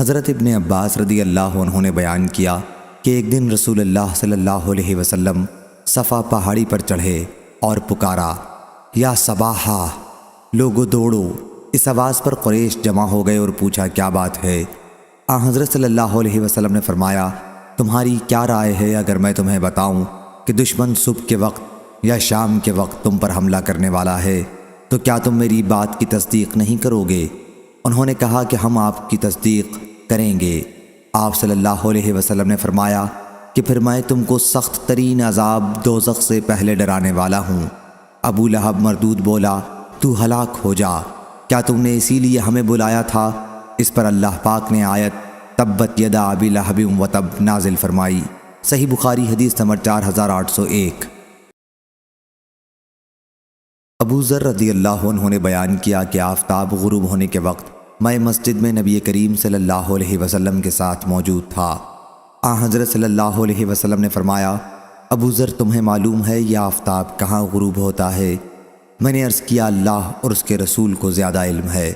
حضرت ابن عباس رضی اللہ عنہ نے بیان کیا کہ ایک دن رسول اللہ صلی اللہ علیہ وسلم صفا پہاڑی پر چڑھے اور پکارا، یا صباحا، لوگو دوڑو۔ اس آواز پر قریش جمع ہو گئے اور پوچھا کیا بات ہے؟ حضرت صلی اللہ علیہ وسلم نے فرمایا، تمہاری کیا رائے ہے اگر میں تمہیں بتاؤں کہ دشمن صبح کے وقت یا شام کے وقت تم پر حملہ کرنے والا ہے، تو کیا تم میری بات کی تصدیق نہیں کرو گے؟ انہوں نے کہا کہ ہم آپ کی تصدیق کریں گے۔ آپ صلی اللہ علیہ وسلم نے فرمایا کہ پھر میں تم کو سخت ترین عذاب دوزخ سے پہلے ڈرانے والا ہوں۔ ابو لہب مردود بولا، تو ہلاک ہو جا، کیا تم نے اسی لیے ہمیں بلایا تھا؟ اس پر اللہ پاک نے آیت تبت یدا ابی لہب وتب نازل فرمائی۔ صحیح بخاری حدیث نمبر 4801۔ ابو ذر رضی اللہ عنہ نے بیان کیا کہ آفتاب غروب ہونے کے وقت میں مسجد میں نبی کریم صلی اللہ علیہ وسلم کے ساتھ موجود تھا۔ حضرت صلی اللہ علیہ وسلم نے فرمایا، ابو ذر تمہیں معلوم ہے یہ آفتاب کہاں غروب ہوتا ہے؟ میں نے عرض کیا، اللہ اور اس کے رسول کو زیادہ علم ہے۔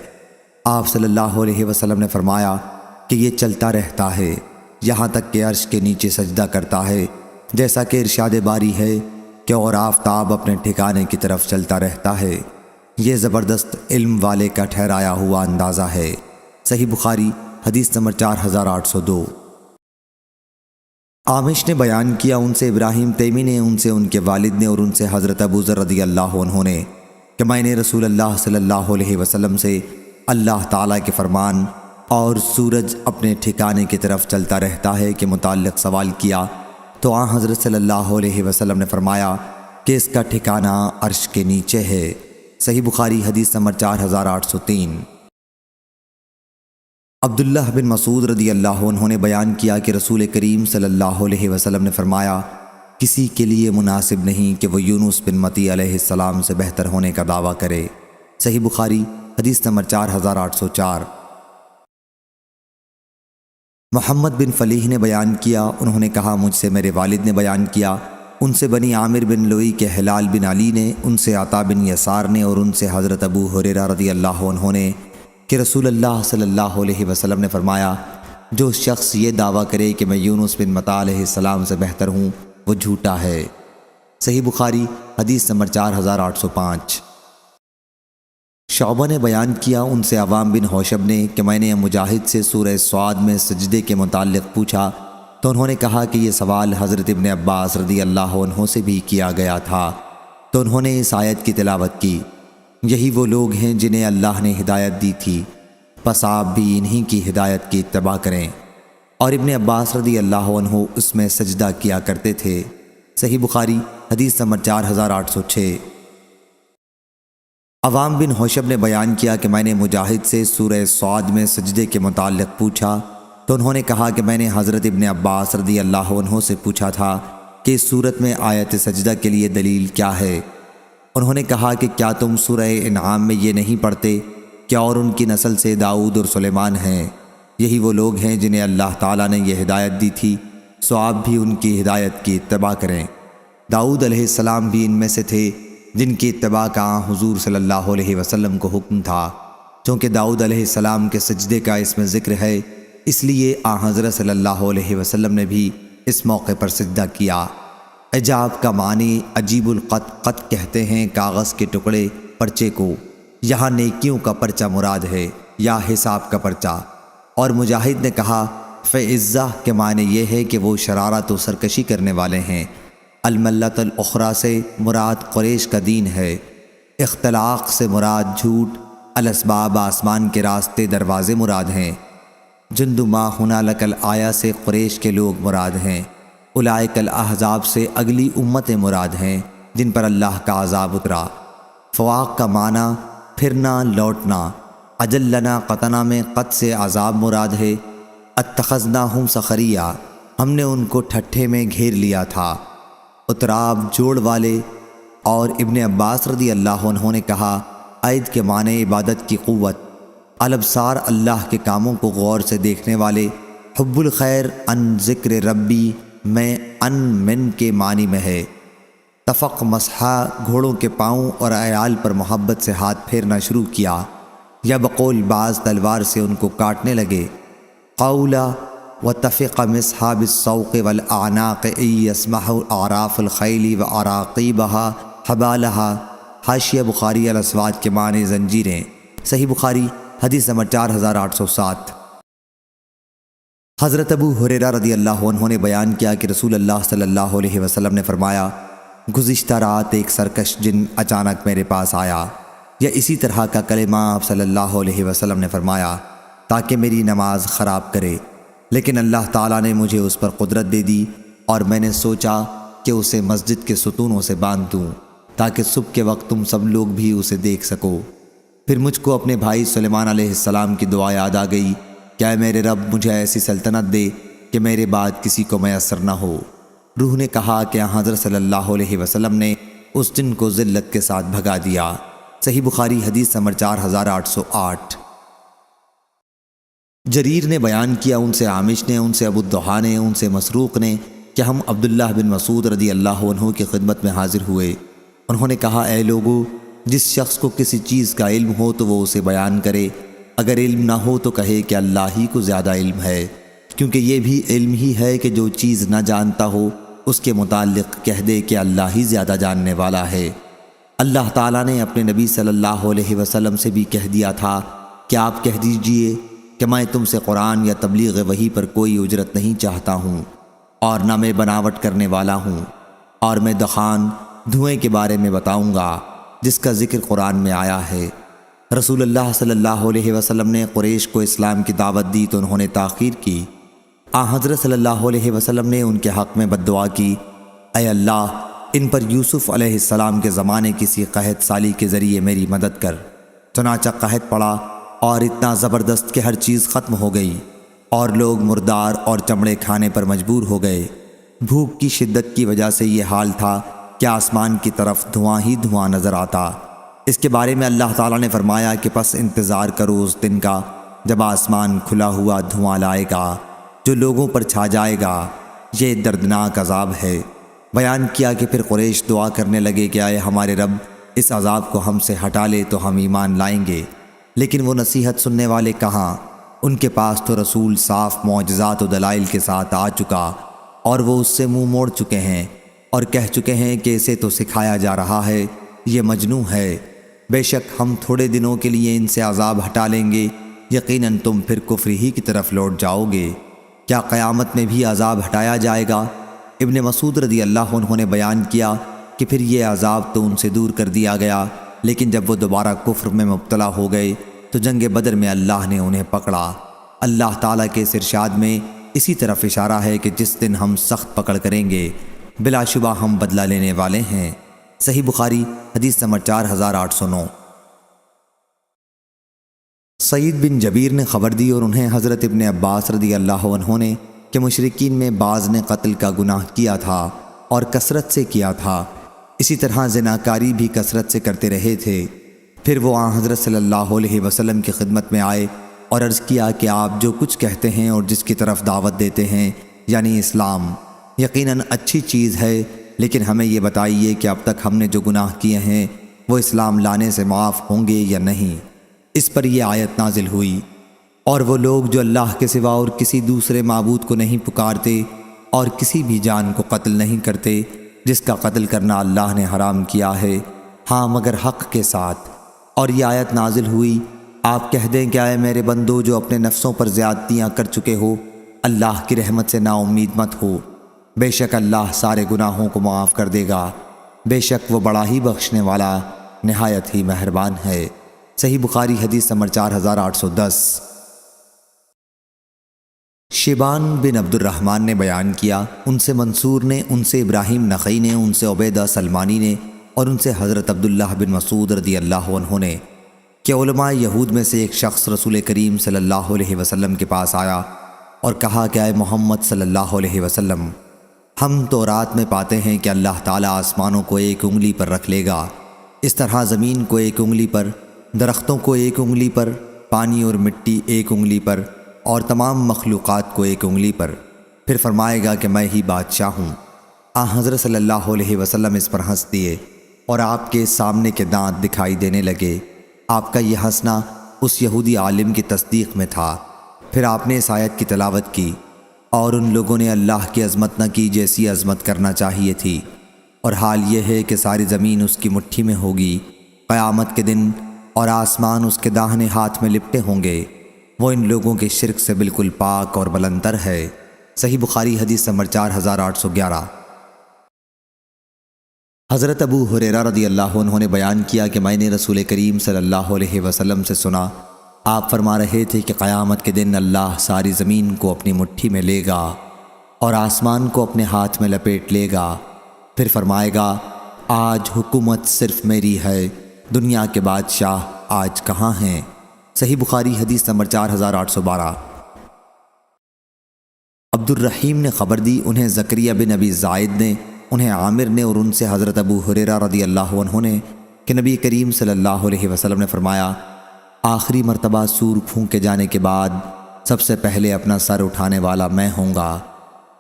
آپ صلی اللہ علیہ وسلم نے فرمایا کہ یہ چلتا رہتا ہے یہاں تک کہ عرش کے نیچے سجدہ کرتا ہے، جیسا کہ ارشاد باری ہے کہ اور آفتاب اپنے ٹھکانے کی طرف چلتا رہتا ہے۔ یہ زبردست علم والے کا ٹھہرایا ہوا اندازہ ہے۔ صحیح بخاری حدیث نمبر 4802۔ عامش نے بیان کیا، ان سے ابراہیم تیمی نے، ان سے ان کے والد نے، اور ان سے حضرت ابو ذر رضی اللہ عنہ نے کہ میں نے رسول اللہ صلی اللہ علیہ وسلم سے اللہ تعالیٰ کے فرمان اور سورج اپنے ٹھکانے کی طرف چلتا رہتا ہے کے متعلق سوال کیا، تو حضرت صلی اللہ علیہ وسلم نے فرمایا کہ اس کا ٹھکانہ عرش کے نیچے ہے۔ صحیح بخاری حدیث نمبر 4803۔ عبداللہ بن مسعود رضی اللہ عنہ نے بیان کیا کہ رسول کریم صلی اللہ علیہ وسلم نے فرمایا، کسی کے لیے مناسب نہیں کہ وہ یونس بن متی علیہ السلام سے بہتر ہونے کا دعویٰ کرے۔ صحیح بخاری حدیث نمبر 4804۔ محمد بن فلیح نے بیان کیا، انہوں نے کہا مجھ سے میرے والد نے بیان کیا، ان سے بنی عامر بن لوئی کے ہلال بن علی نے، ان سے عطا بن یسار نے، اور ان سے حضرت ابو ہریرہ رضی اللہ عنہ نے کہ رسول اللہ صلی اللہ علیہ وسلم نے فرمایا، جو شخص یہ دعویٰ کرے کہ میں یونس بن متی علیہ السلام سے بہتر ہوں وہ جھوٹا ہے۔ صحیح بخاری حدیث نمبر 4805۔ شعبہ نے بیان کیا، ان سے عوام بن حوشب نے کہ میں نے مجاہد سے سورہ صاد میں سجدے کے متعلق پوچھا، تو انہوں نے کہا کہ یہ سوال حضرت ابن عباس رضی اللہ عنہ سے بھی کیا گیا تھا، تو انہوں نے اس آیت کی تلاوت کی، یہی وہ لوگ ہیں جنہیں اللہ نے ہدایت دی تھی، پس آپ بھی انہی کی ہدایت کی اتباع کریں۔ اور ابن عباس رضی اللہ عنہ اس میں سجدہ کیا کرتے تھے۔ صحیح بخاری حدیث نمبر 4806۔ عوام بن حوشب نے بیان کیا کہ میں نے مجاہد سے سورہ صاد میں سجدے کے متعلق پوچھا، تو انہوں نے کہا کہ میں نے حضرت ابن عباس رضی اللہ عنہ سے پوچھا تھا کہ اس صورت میں آیت سجدہ کے لیے دلیل کیا ہے؟ انہوں نے کہا کہ کیا تم سورہ انعام میں یہ نہیں پڑھتے کہ اور ان کی نسل سے داؤد اور سلیمان ہیں، یہی وہ لوگ ہیں جنہیں اللہ تعالیٰ نے یہ ہدایت دی تھی، سو آپ بھی ان کی ہدایت کی اتباع کریں۔ داؤد علیہ السلام بھی ان میں سے تھے جن کی اتباع کا حضور صلی اللہ علیہ وسلم کو حکم تھا، چونکہ داؤد علیہ السلام کے سجدے کا اس میں ذکر ہے، اس لیے حضرت صلی اللہ علیہ وسلم نے بھی اس موقع پر سجدہ کیا۔ اعجاب کا معنی عجیب القط، قط کہتے ہیں کاغذ کے ٹکڑے پرچے کو، یہاں نیکیوں کا پرچہ مراد ہے یا حساب کا پرچہ۔ اور مجاہد نے کہا فعزہ کے معنی یہ ہے کہ وہ شرارت و سرکشی کرنے والے ہیں۔ الملۃ الاخری سے مراد قریش کا دین ہے۔ اختلاق سے مراد جھوٹ، الاسباب آسمان کے راستے دروازے مراد ہیں۔ جند ما ہنالک الآیہ سے قریش کے لوگ مراد ہیں۔ اولئک الاحزاب سے اگلی امتیں مراد ہیں جن پر اللہ کا عذاب اترا۔ فواق کا معنی پھرنا، لوٹنا۔ اجلنا قطنا میں قط سے عذاب مراد ہے۔ اتخذناہم سخریہ، ہم نے ان کو ٹھٹھے میں گھیر لیا تھا۔ اتراب جوڑ والے۔ اور ابن عباس رضی اللہ عنہ نے کہا عید کے معنی عبادت کی قوت، الابصار اللہ کے کاموں کو غور سے دیکھنے والے، حب الخیر ان ذکر ربی میں ان من کے معنی میں ہے۔ تفق مسحا، گھوڑوں کے پاؤں اور عیال پر محبت سے ہاتھ پھیرنا شروع کیا، یا بقول بعض تلوار سے ان کو کاٹنے لگے۔ القول وتفق مصحاب السوق والأعناق يسمح أعراف الخيل وأراقيبها حبالها۔ حاشیہ بخاری الاسواد کے معنی زنجیریں، صحیح بخاری حدیث نمبر 4807۔ حضرت ابو ہریرہ رضی اللہ عنہ نے بیان کیا کہ رسول اللہ صلی اللہ علیہ وسلم نے فرمایا، گزشتہ رات ایک سرکش جن اچانک میرے پاس آیا، یا اسی طرح کا کلمہ آپ صلی اللہ علیہ وسلم نے فرمایا، تاکہ میری نماز خراب کرے، لیکن اللہ تعالیٰ نے مجھے اس پر قدرت دے دی، اور میں نے سوچا کہ اسے مسجد کے ستونوں سے باندھ دوں تاکہ صبح کے وقت تم سب لوگ بھی اسے دیکھ سکو۔ پھر مجھ کو اپنے بھائی سلیمان علیہ السلام کی دعا یاد آ گئی کہ اے میرے رب مجھے ایسی سلطنت دے کہ میرے بعد کسی کو میسر نہ ہو۔ روح نے کہا کہ حضرت صلی اللہ علیہ وسلم نے اس جن کو ذلت کے ساتھ بھگا دیا۔ صحیح بخاری حدیث نمبر 4808۔ جریر نے بیان کیا، ان سے عامش نے، ان سے ابو الضحیٰ نے، ان سے مسروق نے کہ ہم عبداللہ بن مسعود رضی اللہ عنہ کی خدمت میں حاضر ہوئے۔ انہوں نے کہا، اے لوگو، جس شخص کو کسی چیز کا علم ہو تو وہ اسے بیان کرے، اگر علم نہ ہو تو کہے کہ اللہ ہی کو زیادہ علم ہے، کیونکہ یہ بھی علم ہی ہے کہ جو چیز نہ جانتا ہو اس کے متعلق کہہ دے کہ اللہ ہی زیادہ جاننے والا ہے۔ اللہ تعالیٰ نے اپنے نبی صلی اللہ علیہ وسلم سے بھی کہہ دیا تھا کہ آپ کہہ دیجئے کہ میں تم سے قرآن یا تبلیغ وحی پر کوئی اجرت نہیں چاہتا ہوں، اور نہ میں بناوٹ کرنے والا ہوں، اور میں دخان دھوئیں کے بارے میں بتاؤں گا جس کا ذکر قرآن میں آیا ہے۔ رسول اللہ صلی اللہ علیہ وسلم نے قریش کو اسلام کی دعوت دی تو انہوں نے تاخیر کی۔ حضرت صلی اللہ علیہ وسلم نے ان کے حق میں بد دعا کی، اے اللہ ان پر یوسف علیہ السلام کے زمانے کسی قحط سالی کے ذریعے میری مدد کر۔ چنانچہ قحط پڑا اور اتنا زبردست کہ ہر چیز ختم ہو گئی، اور لوگ مردار اور چمڑے کھانے پر مجبور ہو گئے۔ بھوک کی شدت کی وجہ سے یہ حال تھا کہ آسمان کی طرف دھواں ہی دھواں نظر آتا۔ اس کے بارے میں اللہ تعالیٰ نے فرمایا کہ پس انتظار کرو اس دن کا جب آسمان کھلا ہوا دھواں لائے گا جو لوگوں پر چھا جائے گا، یہ دردناک عذاب ہے۔ بیان کیا کہ پھر قریش دعا کرنے لگے کہ اے ہمارے رب اس عذاب کو ہم سے ہٹا لے تو ہم ایمان لائیں گے، لیکن وہ نصیحت سننے والے کہاں؟ ان کے پاس تو رسول صاف معجزات و دلائل کے ساتھ آ چکا، اور وہ اس سے منہ موڑ چکے ہیں اور کہہ چکے ہیں کہ اسے تو سکھایا جا رہا ہے، یہ مجنون ہے۔ بے شک ہم تھوڑے دنوں کے لیے ان سے عذاب ہٹا لیں گے، یقیناً تم پھر کفر ہی کی طرف لوٹ جاؤ گے۔ کیا قیامت میں بھی عذاب ہٹایا جائے گا؟ ابن مسعود رضی اللہ عنہ نے بیان کیا کہ پھر یہ عذاب تو ان سے دور کر دیا گیا، لیکن جب وہ دوبارہ کفر میں مبتلا ہو گئے تو جنگ بدر میں اللہ نے انہیں پکڑا۔ اللہ تعالیٰ کے اس ارشاد میں اسی طرف اشارہ ہے کہ جس دن ہم سخت پکڑ کریں گے بلا شبہ ہم بدلہ لینے والے ہیں۔ صحیح بخاری حدیث نمبر 4809۔ سعید بن جبیر نے خبر دی اور انہیں حضرت ابن عباس رضی اللہ عنہ نے کہ مشرکین میں بعض نے قتل کا گناہ کیا تھا اور کثرت سے کیا تھا، اسی طرح زناکاری بھی کثرت سے کرتے رہے تھے۔ پھر وہ حضرت صلی اللہ علیہ وسلم کی خدمت میں آئے اور عرض کیا کہ آپ جو کچھ کہتے ہیں اور جس کی طرف دعوت دیتے ہیں یعنی اسلام، یقیناً اچھی چیز ہے، لیکن ہمیں یہ بتائیے کہ اب تک ہم نے جو گناہ کیے ہیں وہ اسلام لانے سے معاف ہوں گے یا نہیں۔ اس پر یہ آیت نازل ہوئی، اور وہ لوگ جو اللہ کے سوا اور کسی دوسرے معبود کو نہیں پکارتے اور کسی بھی جان کو قتل نہیں کرتے جس کا قتل کرنا اللہ نے حرام کیا ہے، ہاں مگر حق کے ساتھ۔ اور یہ آیت نازل ہوئی، آپ کہہ دیں کہ اے میرے بندو جو اپنے نفسوں پر زیادتیاں کر چکے ہو، اللہ کی رحمت سے نا امید مت ہو، بے شک اللہ سارے گناہوں کو معاف کر دے گا، بے شک وہ بڑا ہی بخشنے والا نہایت ہی مہربان ہے۔ صحیح بخاری حدیث نمبر 4810۔ شیبان بن عبد الرحمن نے بیان کیا، ان سے منصور نے، ان سے ابراہیم نخعی نے، ان سے عبیدہ سلمانی نے، اور ان سے حضرت عبداللہ بن مسعود رضی اللہ عنہ نے کہ علماء یہود میں سے ایک شخص رسول کریم صلی اللہ علیہ وسلم کے پاس آیا اور کہا کہ اے محمد صلی اللہ علیہ وسلم، ہم تو رات میں پاتے ہیں کہ اللہ تعالیٰ آسمانوں کو ایک انگلی پر رکھ لے گا، اس طرح زمین کو ایک انگلی پر، درختوں کو ایک انگلی پر، پانی اور مٹی ایک انگلی پر، اور تمام مخلوقات کو ایک انگلی پر، پھر فرمائے گا کہ میں ہی بادشاہ ہوں۔ حضرت صلی اللہ علیہ وسلم اس پر ہنس دیے اور آپ کے سامنے کے دانت دکھائی دینے لگے۔ آپ کا یہ ہنسنا اس یہودی عالم کی تصدیق میں تھا۔ پھر آپ نے اس آیت کی تلاوت کی، اور ان لوگوں نے اللہ کی عظمت نہ کی جیسی عظمت کرنا چاہیے تھی، اور حال یہ ہے کہ ساری زمین اس کی مٹھی میں ہوگی قیامت کے دن، اور آسمان اس کے داہنے ہاتھ میں لپٹے ہوں گے۔ وہ ان لوگوں کے شرک سے بالکل پاک اور بلندر ہے۔ صحیح بخاری حدیث نمبر 4811۔ حضرت ابو ہریرہ رضی اللہ عنہ نے بیان کیا کہ میں نے رسول کریم صلی اللہ علیہ وسلم سے سنا، آپ فرما رہے تھے کہ قیامت کے دن اللہ ساری زمین کو اپنی مٹھی میں لے گا اور آسمان کو اپنے ہاتھ میں لپیٹ لے گا، پھر فرمائے گا آج حکومت صرف میری ہے، دنیا کے بادشاہ آج کہاں ہیں؟ صحیح بخاری حدیث نمبر 4812۔ عبد الرحیم نے خبر دی، انہیں زکریا بن ابی زائد نے، انہیں عامر نے، اور ان سے حضرت ابو ہریرہ رضی اللہ عنہ نے کہ نبی کریم صلی اللہ علیہ وسلم نے فرمایا، آخری مرتبہ سور پھونکے جانے کے بعد سب سے پہلے اپنا سر اٹھانے والا میں ہوں گا،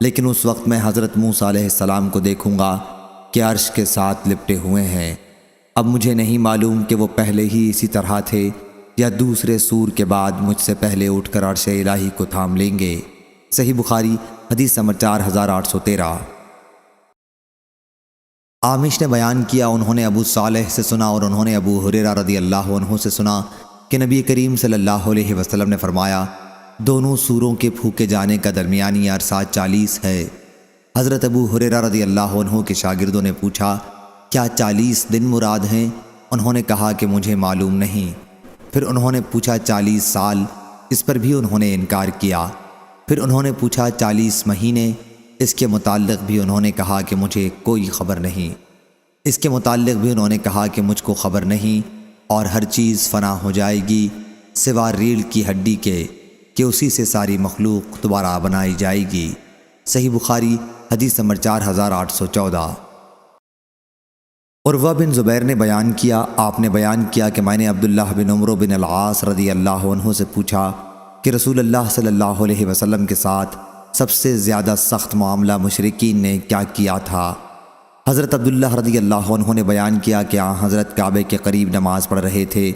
لیکن اس وقت میں حضرت موسیٰ علیہ السلام کو دیکھوں گا کہ عرش کے ساتھ لپٹے ہوئے ہیں۔ اب مجھے نہیں معلوم کہ وہ پہلے ہی اسی طرح تھے یا دوسرے سور کے بعد مجھ سے پہلے اٹھ کر عرش الہی کو تھام لیں گے۔ صحیح بخاری حدیث نمبر 4813۔ عامش نے بیان کیا، انہوں نے ابو صالح سے سنا اور انہوں نے ابو ہریرہ رضی اللہ عنہ سے سنا کہ نبی کریم صلی اللہ علیہ وسلم نے فرمایا، دونوں سوروں کے پھونکے جانے کا درمیانی عرصہ 40 ہے۔ حضرت ابو ہریرہ رضی اللہ عنہ کے شاگردوں نے پوچھا، کیا 40 دن مراد ہیں؟ انہوں نے کہا کہ مجھے معلوم نہیں۔ پھر انہوں نے پوچھا 40 سال؟ اس پر بھی انہوں نے انکار کیا۔ پھر انہوں نے پوچھا 40 مہینے؟ اس کے متعلق بھی انہوں نے کہا کہ مجھے کوئی خبر نہیں۔ اس کے متعلق بھی انہوں نے کہا کہ مجھ کو خبر نہیں، اور ہر چیز فنا ہو جائے گی سوا ریڑھ کی ہڈی کے کہ اسی سے ساری مخلوق دوبارہ بنائی جائے گی۔ صحیح بخاری حدیث نمبر 4814۔ عروہ بن زبیر نے بیان کیا، آپ نے بیان کیا کہ میں نے عبداللہ بن عمرو بن العاص رضی اللہ عنہ سے پوچھا کہ رسول اللہ صلی اللہ علیہ وسلم کے ساتھ سب سے زیادہ سخت معاملہ مشرکین نے کیا کیا تھا؟ حضرت عبداللہ رضی اللہ عنہ نے بیان کیا کہ حضرت کعبے کے قریب نماز پڑھ رہے تھے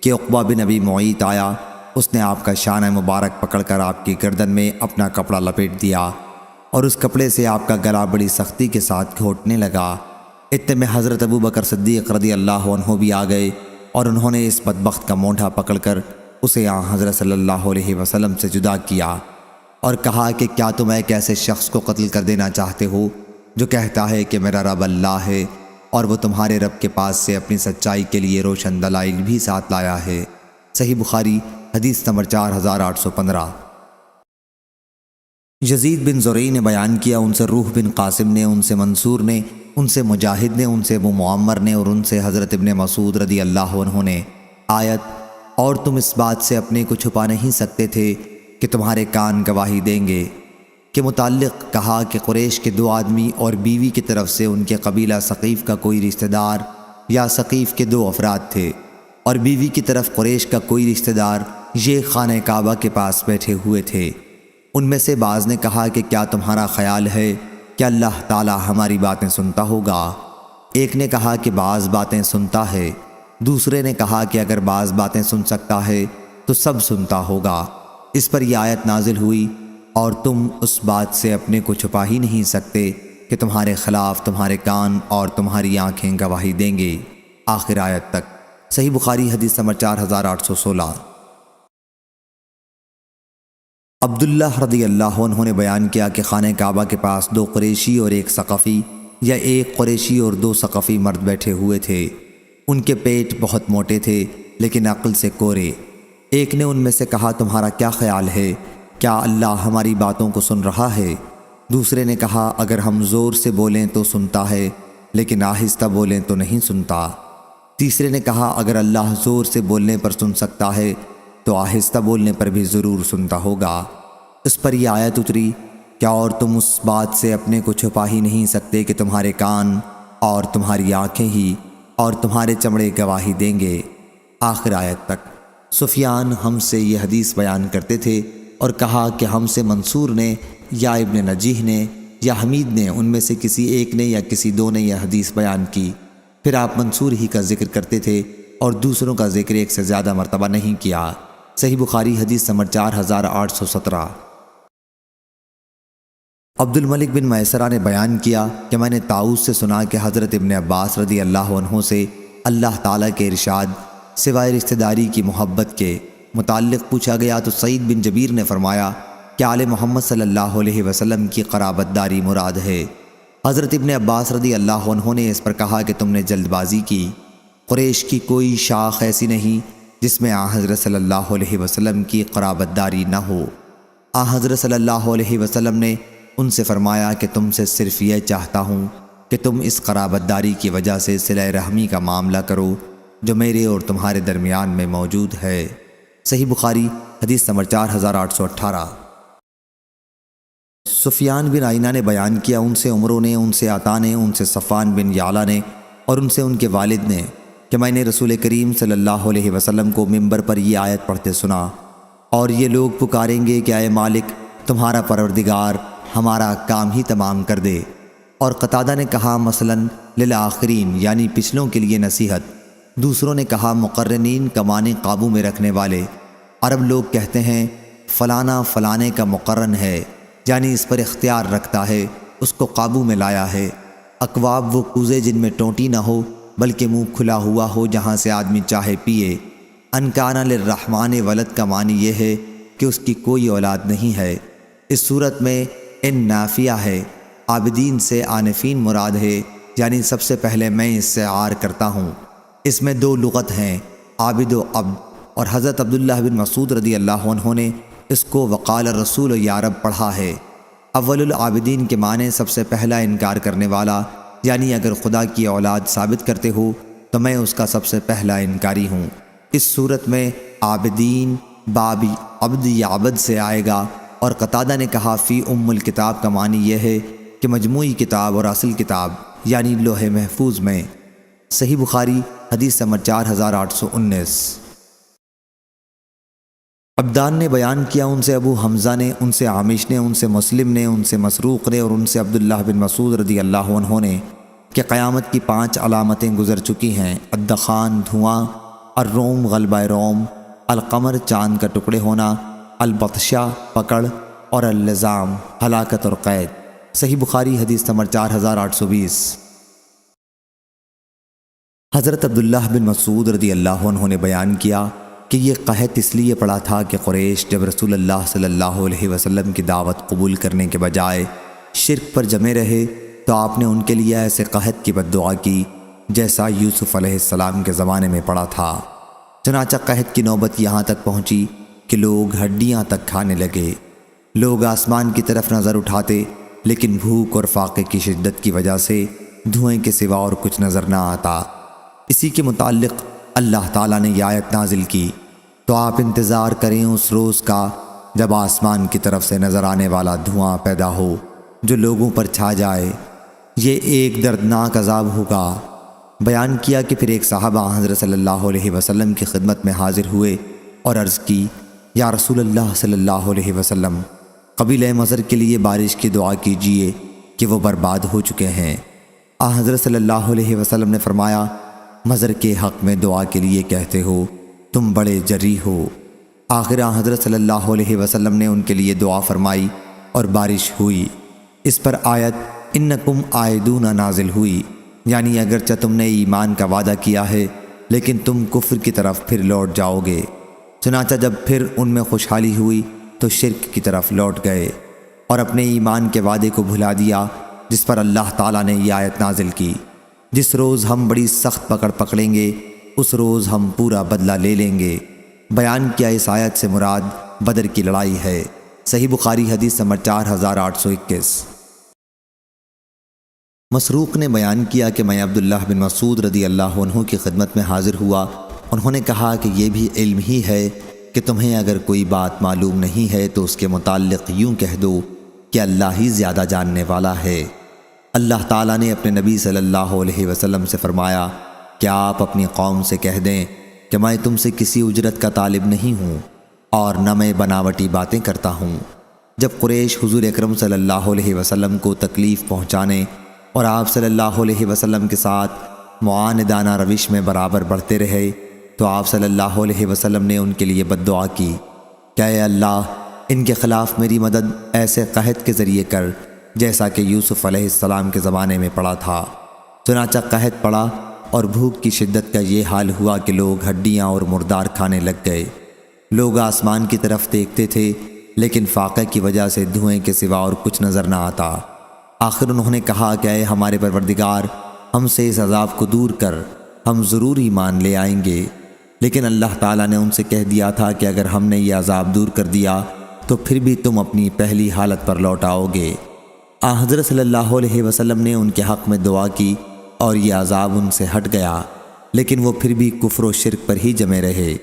کہ عقبہ بن ابی معیط آیا، اس نے آپ کا شانہ مبارک پکڑ کر آپ کی گردن میں اپنا کپڑا لپیٹ دیا اور اس کپڑے سے آپ کا گلا بڑی سختی کے ساتھ گھونٹنے لگا۔ اتنے میں حضرت ابو بکر صدیق رضی اللہ عنہ بھی آ گئے اور انہوں نے اس بدبخت کا مونڈھا پکڑ کر اسے حضرت صلی اللہ علیہ وسلم سے جدا کیا اور کہا کہ کیا تم ایک ایسے شخص کو قتل کر دینا چاہتے ہو جو کہتا ہے کہ میرا رب اللہ ہے اور وہ تمہارے رب کے پاس سے اپنی سچائی کے لیے روشن دلائل بھی ساتھ لایا ہے؟ صحیح بخاری حدیث نمبر 4815۔ یزید بن زرعی نے بیان کیا، ان سے روح بن قاسم نے، ان سے منصور نے، ان سے مجاہد نے، ان سے ابو معمر نے اور ان سے حضرت ابن مسعود رضی اللہ عنہ نے آیت اور تم اس بات سے اپنے کو چھپا نہیں سکتے تھے کہ تمہارے کان گواہی دیں گے کے متعلق کہا کہ قریش کے 2 آدمی اور بیوی کی طرف سے ان کے قبیلہ ثقیف کا کوئی رشتہ دار یا ثقیف کے 2 افراد تھے، اور بیوی کی طرف قریش کا کوئی رشتہ دار یہ خانہ کعبہ کے پاس بیٹھے ہوئے تھے۔ ان میں سے بعض نے کہا کہ کیا تمہارا خیال ہے کہ اللہ تعالی ہماری باتیں سنتا ہوگا؟ ایک نے کہا کہ بعض باتیں سنتا ہے، دوسرے نے کہا کہ اگر بعض باتیں سن سکتا ہے تو سب سنتا ہوگا۔ اس پر یہ آیت نازل ہوئی، اور تم اس بات سے اپنے کو چھپا ہی نہیں سکتے کہ تمہارے خلاف تمہارے کان اور تمہاری آنکھیں گواہی دیں گے، آخر آیت تک۔ صحیح بخاری حدیث نمبر 4816۔ عبداللہ رضی اللہ عنہ نے بیان کیا کہ خانہ کعبہ کے پاس 2 قریشی اور 1 ثقفی یا 1 قریشی اور 2 ثقفی مرد بیٹھے ہوئے تھے۔ ان کے پیٹ بہت موٹے تھے لیکن عقل سے کورے۔ ایک نے ان میں سے کہا تمہارا کیا خیال ہے، کیا اللہ ہماری باتوں کو سن رہا ہے؟ دوسرے نے کہا اگر ہم زور سے بولیں تو سنتا ہے لیکن آہستہ بولیں تو نہیں سنتا۔ تیسرے نے کہا اگر اللہ زور سے بولنے پر سن سکتا ہے تو آہستہ بولنے پر بھی ضرور سنتا ہوگا۔ اس پر یہ آیت اتری، کیا اور تم اس بات سے اپنے کو چھپا ہی نہیں سکتے کہ تمہارے کان اور تمہاری آنکھیں ہی اور تمہارے چمڑے گواہی دیں گے، آخر آیت تک۔ سفیان ہم سے یہ حدیث بیان کرتے تھے اور کہا کہ ہم سے منصور نے یا ابن نجیح نے یا حمید نے، ان میں سے کسی ایک نے یا کسی 2 نے یہ حدیث بیان کی۔ پھر آپ منصور ہی کا ذکر کرتے تھے اور دوسروں کا ذکر ایک سے زیادہ مرتبہ نہیں کیا۔ صحیح بخاری حدیث نمبر 4817۔ عبد الملک بن میسرہ نے بیان کیا کہ میں نے طاؤس سے سنا کہ حضرت ابن عباس رضی اللہ عنہ سے اللہ تعالیٰ کے ارشاد سوائے رشتہ داری کی محبت کے متعلق پوچھا گیا تو سعید بن جبیر نے فرمایا کہ آل محمد صلی اللہ علیہ وسلم کی قرابت داری مراد ہے۔ حضرت ابن عباس رضی اللہ عنہ نے اس پر کہا کہ تم نے جلد بازی کی، قریش کی کوئی شاخ ایسی نہیں جس میں آن حضرت صلی اللہ علیہ وسلم کی قرابت داری نہ ہو۔ آن حضرت صلی اللہ علیہ وسلم نے ان سے فرمایا کہ تم سے صرف یہ چاہتا ہوں کہ تم اس قرابت داری کی وجہ سے صلہ رحمی کا معاملہ کرو جو میرے اور تمہارے درمیان میں موجود ہے۔ صحیح بخاری حدیث نمبر 4818۔ سفیان بن عینہ نے بیان کیا، ان سے عمرو نے، ان سے عطا نے، ان سے صفوان بن یعلا نے اور ان سے ان کے والد نے کہ میں نے رسول کریم صلی اللہ علیہ وسلم کو ممبر پر یہ آیت پڑھتے سنا، اور یہ لوگ پکاریں گے کہ اے مالک تمہارا پروردگار ہمارا کام ہی تمام کر دے۔ اور قتادہ نے کہا مثلاً للآخرین یعنی پچھلوں کے لیے نصیحت، دوسروں نے کہا مقرنین کا معنی قابو میں رکھنے والے۔ عرب لوگ کہتے ہیں فلانا فلانے کا مقرن ہے، یعنی اس پر اختیار رکھتا ہے، اس کو قابو میں لایا ہے۔ اکواب وہ کوزے جن میں ٹوٹی نہ ہو بلکہ منہ کھلا ہوا ہو جہاں سے آدمی چاہے پیے۔ ان کان للرحمن ولد کا معنی یہ ہے کہ اس کی کوئی اولاد نہیں ہے۔ اس صورت میں ان نافیہ ہے، عابدین سے عانفین مراد ہے، یعنی سب سے پہلے میں اس سے عار کرتا ہوں۔ اس میں دو لغت ہیں، عابد و عبد، اور حضرت عبداللہ بن مسعود رضی اللہ عنہ نے اس کو وقال الرسول یا رب پڑھا ہے۔ اول العابدین کے معنی سب سے پہلا انکار کرنے والا، یعنی اگر خدا کی اولاد ثابت کرتے ہو تو میں اس کا سب سے پہلا انکاری ہوں۔ اس صورت میں عابدین باب عبد یا عبد سے آئے گا۔ اور قتادہ نے کہا فی الکتاب کا معنی یہ ہے کہ مجموعی کتاب اور اصل کتاب یعنی لوح محفوظ میں۔ صحیح بخاری حدیث نمبر 4819۔ عبدان نے بیان کیا، ان سے ابو حمزہ نے، ان سے عامش نے، ان سے مسلم نے، ان سے مسروق نے اور ان سے عبداللہ بن مسعود رضی اللہ عنہ نے کہ قیامت کی 5 علامتیں گزر چکی ہیں: الدخان دھواں، الروم غلبہ روم، القمر چاند کا ٹکڑے ہونا، البطشہ پکڑ، اور اللزام ہلاکت اور قید۔ صحیح بخاری حدیث نمبر 4820۔ حضرت عبداللہ بن مسعود رضی اللہ عنہ نے بیان کیا کہ یہ قحط اس لیے پڑا تھا کہ قریش جب رسول اللہ صلی اللہ علیہ وسلم کی دعوت قبول کرنے کے بجائے شرک پر جمے رہے تو آپ نے ان کے لیے ایسے قحط کی بد دعا کی جیسا یوسف علیہ السلام کے زمانے میں پڑا تھا۔ چنانچہ قحط کی نوبت یہاں تک پہنچی کہ لوگ ہڈیاں تک کھانے لگے۔ لوگ آسمان کی طرف نظر اٹھاتے لیکن بھوک اور فاقے کی شدت کی وجہ سے دھوئیں کے سوا اور کچھ نظر نہ آتا۔ اسی کے متعلق اللہ تعالیٰ نے یہ آیت نازل کی، تو آپ انتظار کریں اس روز کا جب آسمان کی طرف سے نظر آنے والا دھواں پیدا ہو جو لوگوں پر چھا جائے، یہ ایک دردناک عذاب ہوگا۔ بیان کیا کہ پھر ایک صحابہ حضرت صلی اللہ علیہ وسلم کی خدمت میں حاضر ہوئے اور عرض کی، یا رسول اللہ صلی اللہ علیہ وسلم، قبیلہ مضر کے لیے بارش کی دعا کیجیے کہ وہ برباد ہو چکے ہیں۔ حضرت صلی اللہ علیہ وسلم نے فرمایا، مضر کے حق میں دعا کے لیے کہتے ہو، تم بڑے جری ہو۔ آخر حضرت صلی اللہ علیہ وسلم نے ان کے لیے دعا فرمائی اور بارش ہوئی۔ اس پر آیت انکم عائدون نازل ہوئی، یعنی اگرچہ تم نے ایمان کا وعدہ کیا ہے لیکن تم کفر کی طرف پھر لوٹ جاؤ گے۔ چنانچہ جب پھر ان میں خوشحالی ہوئی تو شرک کی طرف لوٹ گئے اور اپنے ایمان کے وعدے کو بھلا دیا، جس پر اللہ تعالیٰ نے یہ آیت نازل کی، جس روز ہم بڑی سخت پکڑ پکڑیں گے اس روز ہم پورا بدلہ لے لیں گے۔ بیان کیا اس آیت سے مراد بدر کی لڑائی ہے۔ صحیح بخاری حدیث نمبر 4821۔ مسروق نے بیان کیا کہ میں عبداللہ بن مسعود رضی اللہ عنہ کی خدمت میں حاضر ہوا۔ انہوں نے کہا کہ یہ بھی علم ہی ہے کہ تمہیں اگر کوئی بات معلوم نہیں ہے تو اس کے متعلق یوں کہہ دو کہ اللہ ہی زیادہ جاننے والا ہے۔ اللہ تعالیٰ نے اپنے نبی صلی اللہ علیہ وسلم سے فرمایا کہ آپ اپنی قوم سے کہہ دیں کہ میں تم سے کسی اجرت کا طالب نہیں ہوں اور نہ میں بناوٹی باتیں کرتا ہوں۔ جب قریش حضور اکرم صلی اللہ علیہ وسلم کو تکلیف پہنچانے اور آپ صلی اللہ علیہ وسلم کے ساتھ معاندانہ روش میں برابر بڑھتے رہے تو آپ صلی اللہ علیہ وسلم نے ان کے لیے بد دعا کی کہ اے اللہ ان کے خلاف میری مدد ایسے قحط کے ذریعے کر جیسا کہ یوسف علیہ السلام کے زمانے میں پڑا تھا۔ چنانچہ قحط پڑا اور بھوک کی شدت کا یہ حال ہوا کہ لوگ ہڈیاں اور مردار کھانے لگ گئے۔ لوگ آسمان کی طرف دیکھتے تھے لیکن فاقے کی وجہ سے دھوئیں کے سوا اور کچھ نظر نہ آتا۔ آخر انہوں نے کہا کہ اے ہمارے پروردگار ہم سے اس عذاب کو دور کر، ہم ضرور ایمان لے آئیں گے۔ لیکن اللہ تعالیٰ نے ان سے کہہ دیا تھا کہ اگر ہم نے یہ عذاب دور کر دیا تو پھر بھی تم اپنی پہلی حالت پر لوٹ آؤ گے۔ حضرت صلی اللہ علیہ وسلم نے ان کے حق میں دعا کی اور یہ عذاب ان سے ہٹ گیا، لیکن وہ پھر بھی کفر و شرک پر ہی جمے رہے۔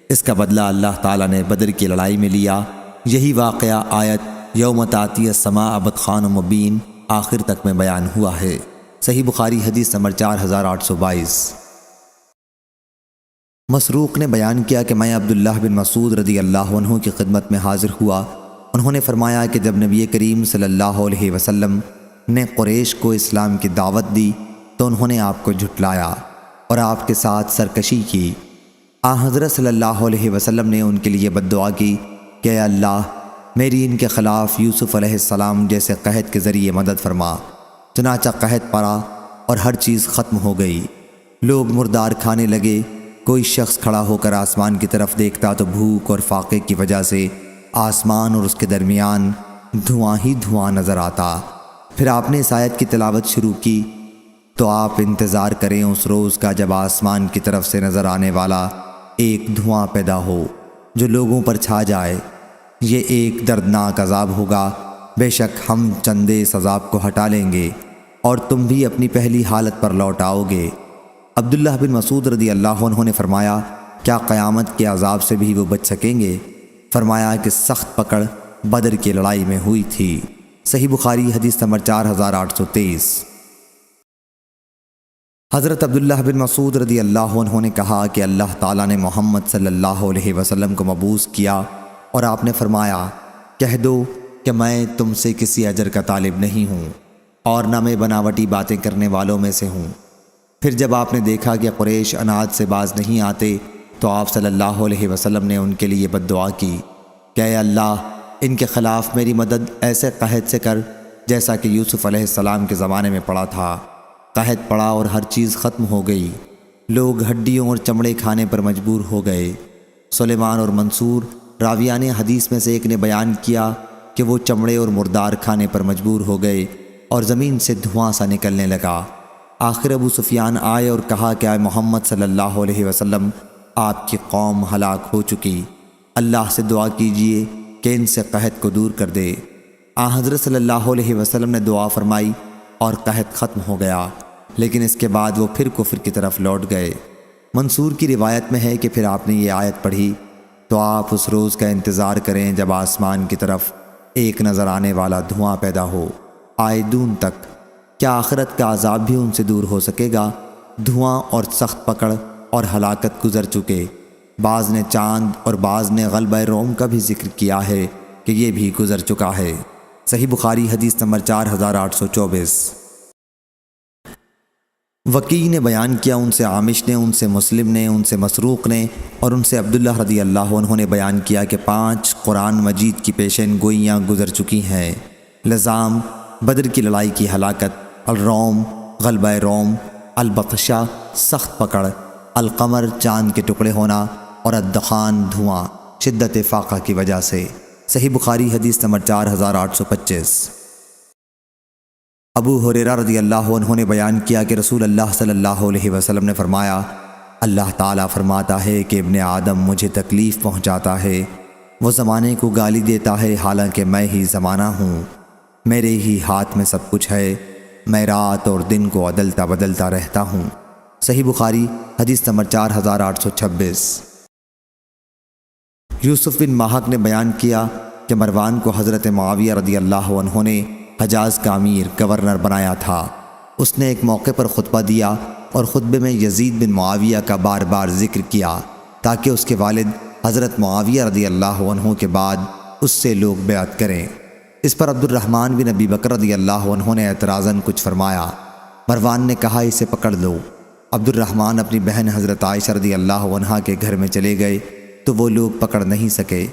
اس کا بدلہ اللہ تعالیٰ نے بدر کی لڑائی میں لیا۔ یہی واقعہ آیت یوم تاتی السماء بدخان مبین آخر تک میں بیان ہوا ہے۔ صحیح بخاری حدیث نمبر 4822۔ مسروق نے بیان کیا کہ میں عبداللہ بن مسعود رضی اللہ عنہ کی خدمت میں حاضر ہوا۔ انہوں نے فرمایا کہ جب نبی کریم صلی اللہ علیہ وسلم نے قریش کو اسلام کی دعوت دی تو انہوں نے آپ کو جھٹلایا اور آپ کے ساتھ سرکشی کی۔ حضرت صلی اللہ علیہ وسلم نے ان کے لیے بد دعا کی کہ اے اللہ میری ان کے خلاف یوسف علیہ السلام جیسے قحط کے ذریعے مدد فرما۔ چنانچہ قحط پڑا اور ہر چیز ختم ہو گئی۔ لوگ مردار کھانے لگے۔ کوئی شخص کھڑا ہو کر آسمان کی طرف دیکھتا تو بھوک اور فاقے کی وجہ سے آسمان اور اس کے درمیان دھواں ہی دھواں نظر آتا۔ پھر آپ نے اس آیت کی تلاوت شروع کی تو آپ انتظار کریں اس روز کا جب آسمان کی طرف سے نظر آنے والا ایک دھواں پیدا ہو جو لوگوں پر چھا جائے۔ یہ ایک دردناک عذاب ہوگا، بے شک ہم چندے اس عذاب کو ہٹا لیں گے اور تم بھی اپنی پہلی حالت پر لوٹ آؤ گے۔ عبداللہ بن مسعود رضی اللہ عنہ نے فرمایا کیا قیامت کے عذاب سے بھی وہ بچ سکیں گے؟ فرمایا کہ سخت پکڑ بدر کی لڑائی میں ہوئی تھی۔ صحیح بخاری حدیث نمبر 4823۔ حضرت عبداللہ بن مسعود رضی اللہ عنہ نے کہا کہ اللہ تعالیٰ نے محمد صلی اللہ علیہ وسلم کو مبعوث کیا اور آپ نے فرمایا کہہ دو کہ میں تم سے کسی اجر کا طالب نہیں ہوں اور نہ میں بناوٹی باتیں کرنے والوں میں سے ہوں۔ پھر جب آپ نے دیکھا کہ قریش اناج سے باز نہیں آتے تو آپ صلی اللہ علیہ وسلم نے ان کے لیے بد دعا کی کہ اے اللہ ان کے خلاف میری مدد ایسے قحط سے کر جیسا کہ یوسف علیہ السلام کے زمانے میں پڑا تھا۔ قحط پڑا اور ہر چیز ختم ہو گئی۔ لوگ ہڈیوں اور چمڑے کھانے پر مجبور ہو گئے۔ سلیمان اور منصور راویان حدیث میں سے ایک نے بیان کیا کہ وہ چمڑے اور مردار کھانے پر مجبور ہو گئے اور زمین سے دھواں سا نکلنے لگا۔ آخر ابو سفیان آئے اور کہا کہ اے محمد صلی اللہ علیہ وسلم آپ کی قوم ہلاک ہو چکی، اللہ سے دعا کیجئے کہ ان سے قحط کو دور کر دے۔ حضرت صلی اللہ علیہ وسلم نے دعا فرمائی اور قحط ختم ہو گیا، لیکن اس کے بعد وہ پھر کفر کی طرف لوٹ گئے۔ منصور کی روایت میں ہے کہ پھر آپ نے یہ آیت پڑھی تو آپ اس روز کا انتظار کریں جب آسمان کی طرف ایک نظر آنے والا دھواں پیدا ہو آئے دون تک۔ کیا آخرت کا عذاب بھی ان سے دور ہو سکے گا؟ دھواں اور سخت پکڑ اور ہلاکت گزر چکے۔ بعض نے چاند اور بعض نے غلبہ روم کا بھی ذکر کیا ہے کہ یہ بھی گزر چکا ہے۔ صحیح بخاری حدیث نمبر 4824۔ وکیع نے بیان کیا ان سے عامش نے، ان سے مسلم نے، ان سے مسروق نے اور ان سے عبداللہ رضی اللہ عنہ نے بیان کیا کہ 5 قرآن مجید کی پیشین گوئیاں گزر چکی ہیں۔ لزام، بدر کی لڑائی کی ہلاکت، الروم، غلبہ روم، البطشہ، سخت پکڑ، القمر، چاند کے ٹکڑے ہونا اور الدخان، دھواں، شدت فاقہ کی وجہ سے۔ صحیح بخاری حدیث نمبر 4825۔ ابو ہریرہ رضی اللہ عنہ نے بیان کیا کہ رسول اللہ صلی اللہ علیہ وسلم نے فرمایا اللہ تعالیٰ فرماتا ہے کہ ابن آدم مجھے تکلیف پہنچاتا ہے، وہ زمانے کو گالی دیتا ہے حالانکہ میں ہی زمانہ ہوں، میرے ہی ہاتھ میں سب کچھ ہے، میں رات اور دن کو عدلتا بدلتا رہتا ہوں۔ صحیح بخاری حدیث نمبر 4826۔ یوسف بن ماہک نے بیان کیا کہ مروان کو حضرت معاویہ رضی اللہ عنہ نے حجاز کا امیر گورنر بنایا تھا۔ اس نے ایک موقع پر خطبہ دیا اور خطبے میں یزید بن معاویہ کا بار بار ذکر کیا تاکہ اس کے والد حضرت معاویہ رضی اللہ عنہ کے بعد اس سے لوگ بیعت کریں۔ اس پر عبد الرحمن بن ابی بکر رضی اللہ عنہ نے اعتراضاً کچھ فرمایا۔ مروان نے کہا اسے پکڑ لو عبد الرحمن اپنی بہن حضرت عائشہ رضی اللہ عنہا کے گھر میں چلے گئے تو وہ لوگ پکڑ نہیں سکے۔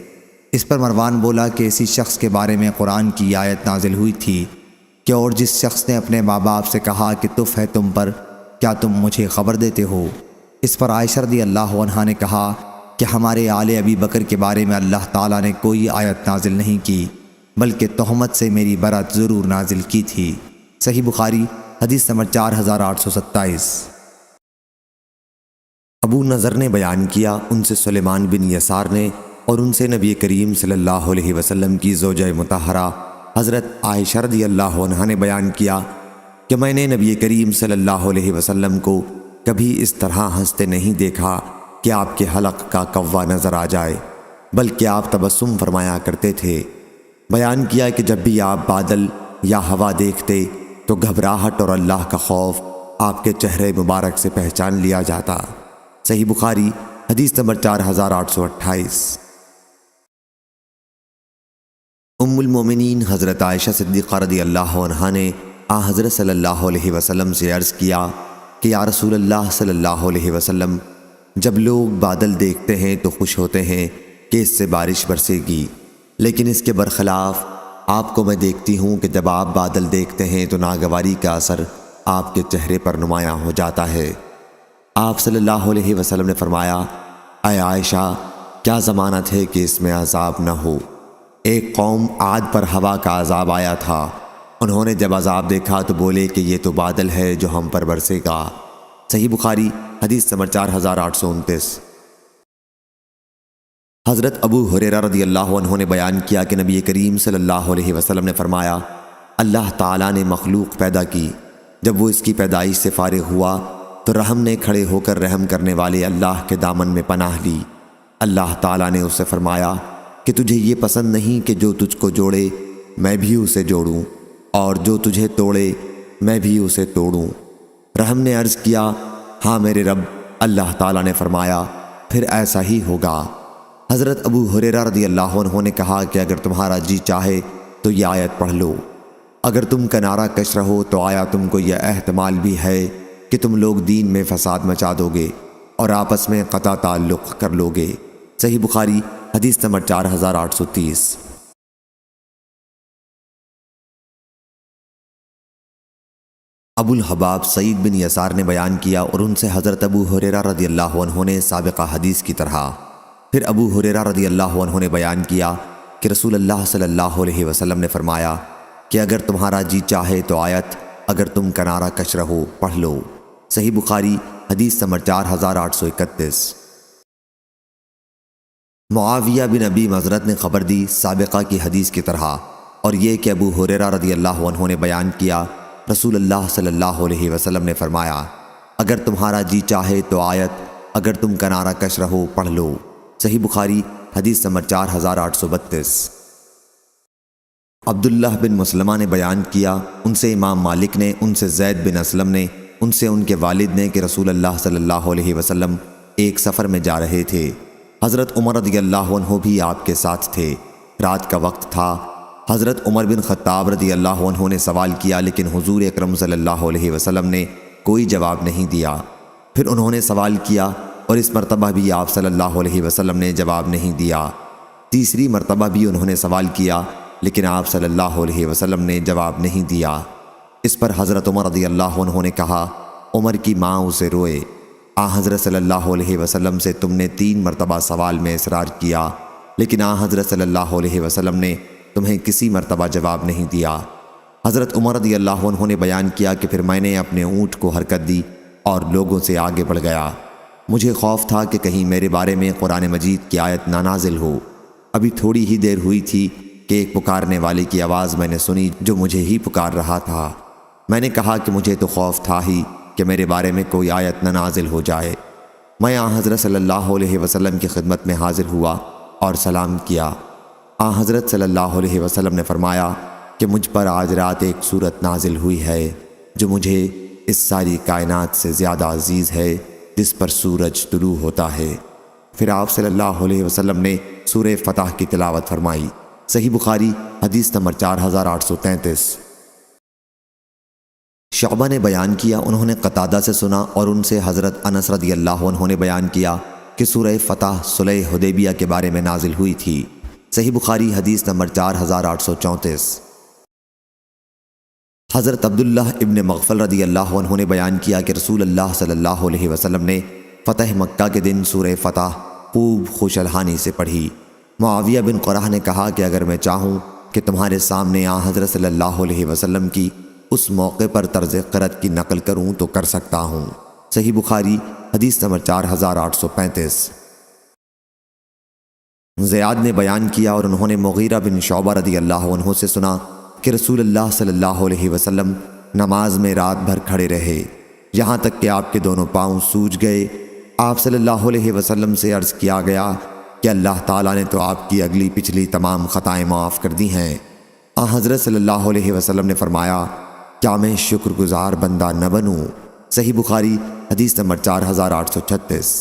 اس پر مروان بولا کہ اسی شخص کے بارے میں قرآن کی آیت نازل ہوئی تھی کہ اور جس شخص نے اپنے ماں باپ سے کہا کہ تف ہے تم پر، کیا تم مجھے خبر دیتے ہو؟ اس پر عائشہ رضی اللہ عنہا نے کہا کہ ہمارے آل ابی بکر کے بارے میں اللہ تعالیٰ نے کوئی آیت نازل نہیں کی، بلکہ تہمت سے میری برأت ضرور نازل کی تھی۔ صحیح بخاری حدیث نمبر 4827۔ ابو نضر نے بیان کیا، ان سے سلیمان بن یسار نے اور ان سے نبی کریم صلی اللہ علیہ وسلم کی زوجہ مطہرہ حضرت عائشہ رضی اللہ عنہا نے بیان کیا کہ میں نے نبی کریم صلی اللہ علیہ وسلم کو کبھی اس طرح ہنستے نہیں دیکھا کہ آپ کے حلق کا کوا نظر آ جائے، بلکہ آپ تبسم فرمایا کرتے تھے۔ بیان کیا کہ جب بھی آپ بادل یا ہوا دیکھتے تو گھبراہٹ اور اللہ کا خوف آپ کے چہرے مبارک سے پہچان لیا جاتا۔ صحیح بخاری حدیث نمبر 4828۔ ام المومنین حضرت عائشہ صدیقہ رضی اللہ عنہا نے حضرت صلی اللہ علیہ وسلم سے عرض کیا کہ یا رسول اللہ صلی اللہ علیہ وسلم، جب لوگ بادل دیکھتے ہیں تو خوش ہوتے ہیں کہ اس سے بارش برسے گی، لیکن اس کے برخلاف آپ کو میں دیکھتی ہوں کہ جب آپ بادل دیکھتے ہیں تو ناگواری کا اثر آپ کے چہرے پر نمایاں ہو جاتا ہے۔ آپ صلی اللہ علیہ وسلم نے فرمایا، اے عائشہ، کیا ضمانت ہے کہ اس میں عذاب نہ ہو؟ ایک قوم عاد پر ہوا کا عذاب آیا تھا، انہوں نے جب عذاب دیکھا تو بولے کہ یہ تو بادل ہے جو ہم پر برسے گا۔ صحیح بخاری حدیث نمبر 4829۔ حضرت ابو ہریرہ رضی اللہ عنہ نے بیان کیا کہ نبی کریم صلی اللہ علیہ وسلم نے فرمایا، اللہ تعالیٰ نے مخلوق پیدا کی، جب وہ اس کی پیدائش سے فارغ ہوا تو رحم نے کھڑے ہو کر رحم کرنے والے اللہ کے دامن میں پناہ لی۔ اللہ تعالیٰ نے اس سے فرمایا کہ تجھے یہ پسند نہیں کہ جو تجھ کو جوڑے میں بھی اسے جوڑوں، اور جو تجھے توڑے میں بھی اسے توڑوں۔ رحم نے عرض کیا، ہاں میرے رب۔ اللہ تعالیٰ نے فرمایا، پھر ایسا ہی ہوگا۔ حضرت ابو ہریرہ رضی اللہ عنہ نے کہا کہ اگر تمہارا جی چاہے تو یہ آیت پڑھ لو۔ اگر تم کنارہ کش رہو تو آیا تم کو یہ احتمال بھی ہے کہ تم لوگ دین میں فساد مچا دو گے اور آپس میں قطع تعلق کر لو گے۔ صحیح بخاری حدیث نمبر 4830۔ ابو الحباب سعید بن یسار نے بیان کیا اور ان سے حضرت ابو ہریرہ رضی اللہ عنہ نے سابقہ حدیث کی طرح۔ پھر ابو ہریرہ رضی اللہ عنہ نے بیان کیا کہ رسول اللہ صلی اللہ علیہ وسلم نے فرمایا کہ اگر تمہارا جی چاہے تو آیت اگر تم کنارہ کش رہو پڑھ لو۔ صحیح بخاری حدیث نمبر 4831۔ معاویہ بن ابی مزرد نے خبر دی سابقہ کی حدیث کی طرح، اور یہ کہ ابو ہریرہ رضی اللہ عنہ نے بیان کیا رسول اللہ صلی اللہ علیہ وسلم نے فرمایا، اگر تمہارا جی چاہے تو آیت اگر تم کنارہ کش رہو پڑھ لو۔ صحیح بخاری حدیث نمبر 4832۔ عبداللہ بن مسلمہ نے بیان کیا، ان سے امام مالک نے، ان سے زید بن اسلم نے، ان سے ان کے والد نے کہ رسول اللہ صلی اللہ علیہ وسلم ایک سفر میں جا رہے تھے۔ حضرت عمر رضی اللہ عنہ بھی آپ کے ساتھ تھے۔ رات کا وقت تھا۔ حضرت عمر بن خطاب رضی اللہ عنہ نے سوال کیا، لیکن حضور اکرم صلی اللہ علیہ وسلم نے کوئی جواب نہیں دیا۔ پھر انہوں نے سوال کیا اور اس مرتبہ بھی آپ صلی اللہ علیہ وسلم نے جواب نہیں دیا۔ تیسری مرتبہ بھی انہوں نے سوال کیا، لیکن آپ صلی اللہ علیہ وسلم نے جواب نہیں دیا۔ اس پر حضرت عمر رضی اللہ عنہ نے کہا، عمر کی ماں اسے روئے۔ حضرت صلی اللہ علیہ وسلم سے تم نے 3 مرتبہ سوال میں اصرار کیا، لیکن حضرت صلی اللہ علیہ وسلم نے تمہیں کسی مرتبہ جواب نہیں دیا۔ حضرت عمر رضی اللہ عنہ نے بیان کیا کہ پھر میں نے اپنے اونٹ کو حرکت دی اور لوگوں سے آگے بڑھ گیا۔ مجھے خوف تھا کہ کہیں میرے بارے میں قرآن مجید کی آیت نہ نازل ہو۔ ابھی تھوڑی ہی دیر ہوئی تھی کہ ایک پکارنے والے کی آواز میں نے سنی جو مجھے ہی پکار رہا تھا۔ میں نے کہا کہ مجھے تو خوف تھا ہی کہ میرے بارے میں کوئی آیت نہ نازل ہو جائے۔ میں حضرت صلی اللہ علیہ وسلم کی خدمت میں حاضر ہوا اور سلام کیا۔ حضرت صلی اللہ علیہ وسلم نے فرمایا کہ مجھ پر آج رات ایک سورت نازل ہوئی ہے جو مجھے اس ساری کائنات سے زیادہ عزیز ہے جس پر سورج طلوع ہوتا ہے۔ پھر آپ صلی اللہ علیہ وسلم نے سورہ فتح کی تلاوت فرمائی۔ صحیح بخاری حدیث نمبر 4833۔ شعبہ نے بیان کیا انہوں نے قتادہ سے سنا اور ان سے حضرت انس رضی اللہ عنہ نے بیان کیا کہ سورہ فتح صلح حدیبیہ کے بارے میں نازل ہوئی تھی۔ صحیح بخاری حدیث نمبر 4834۔ حضرت عبداللہ ابن مغفل رضی اللہ عنہ نے بیان کیا کہ رسول اللہ صلی اللہ علیہ وسلم نے فتح مکہ کے دن سورہ فتح خوب خوش الحانی سے پڑھی۔ معاویہ بن قرہ نے کہا کہ اگر میں چاہوں کہ تمہارے سامنے حضرت صلی اللہ علیہ وسلم کی اس موقع پر طرز قرأت کی نقل کروں تو کر سکتا ہوں۔ صحیح بخاری حدیث نمبر 4835۔ زیاد نے بیان کیا اور انہوں نے مغیرہ بن شعبہ رضی اللہ عنہ سے سنا کہ رسول اللہ صلی اللہ علیہ وسلم نماز میں رات بھر کھڑے رہے یہاں تک کہ آپ کے دونوں پاؤں سوج گئے۔ آپ صلی اللہ علیہ وسلم سے عرض کیا گیا کہ اللہ تعالیٰ نے تو آپ کی اگلی پچھلی تمام خطائیں معاف کر دی ہیں۔ حضرت صلی اللہ علیہ وسلم نے فرمایا کیا میں شکر گزار بندہ نہ بنوں؟ صحیح بخاری حدیث نمبر 4836۔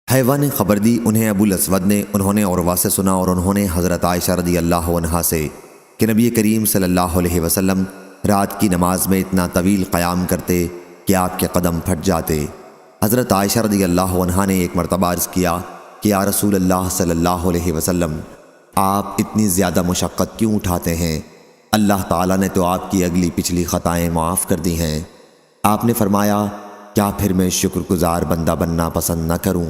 حیوہ نے خبر دی انہیں ابو الاسود نے انہوں نے عروہ سے سنا اور انہوں نے حضرت عائشہ رضی اللہ عنہا سے کہ نبی کریم صلی اللہ علیہ وسلم رات کی نماز میں اتنا طویل قیام کرتے کہ آپ کے قدم پھٹ جاتے۔ حضرت عائشہ رضی اللہ عنہا نے ایک مرتبہ عرض کیا کہ یا رسول اللہ صلی اللہ علیہ وسلم آپ اتنی زیادہ مشقت کیوں اٹھاتے ہیں؟ اللہ تعالیٰ نے تو آپ کی اگلی پچھلی خطائیں معاف کر دی ہیں۔ آپ نے فرمایا کیا پھر میں شکر گزار بندہ بننا پسند نہ کروں؟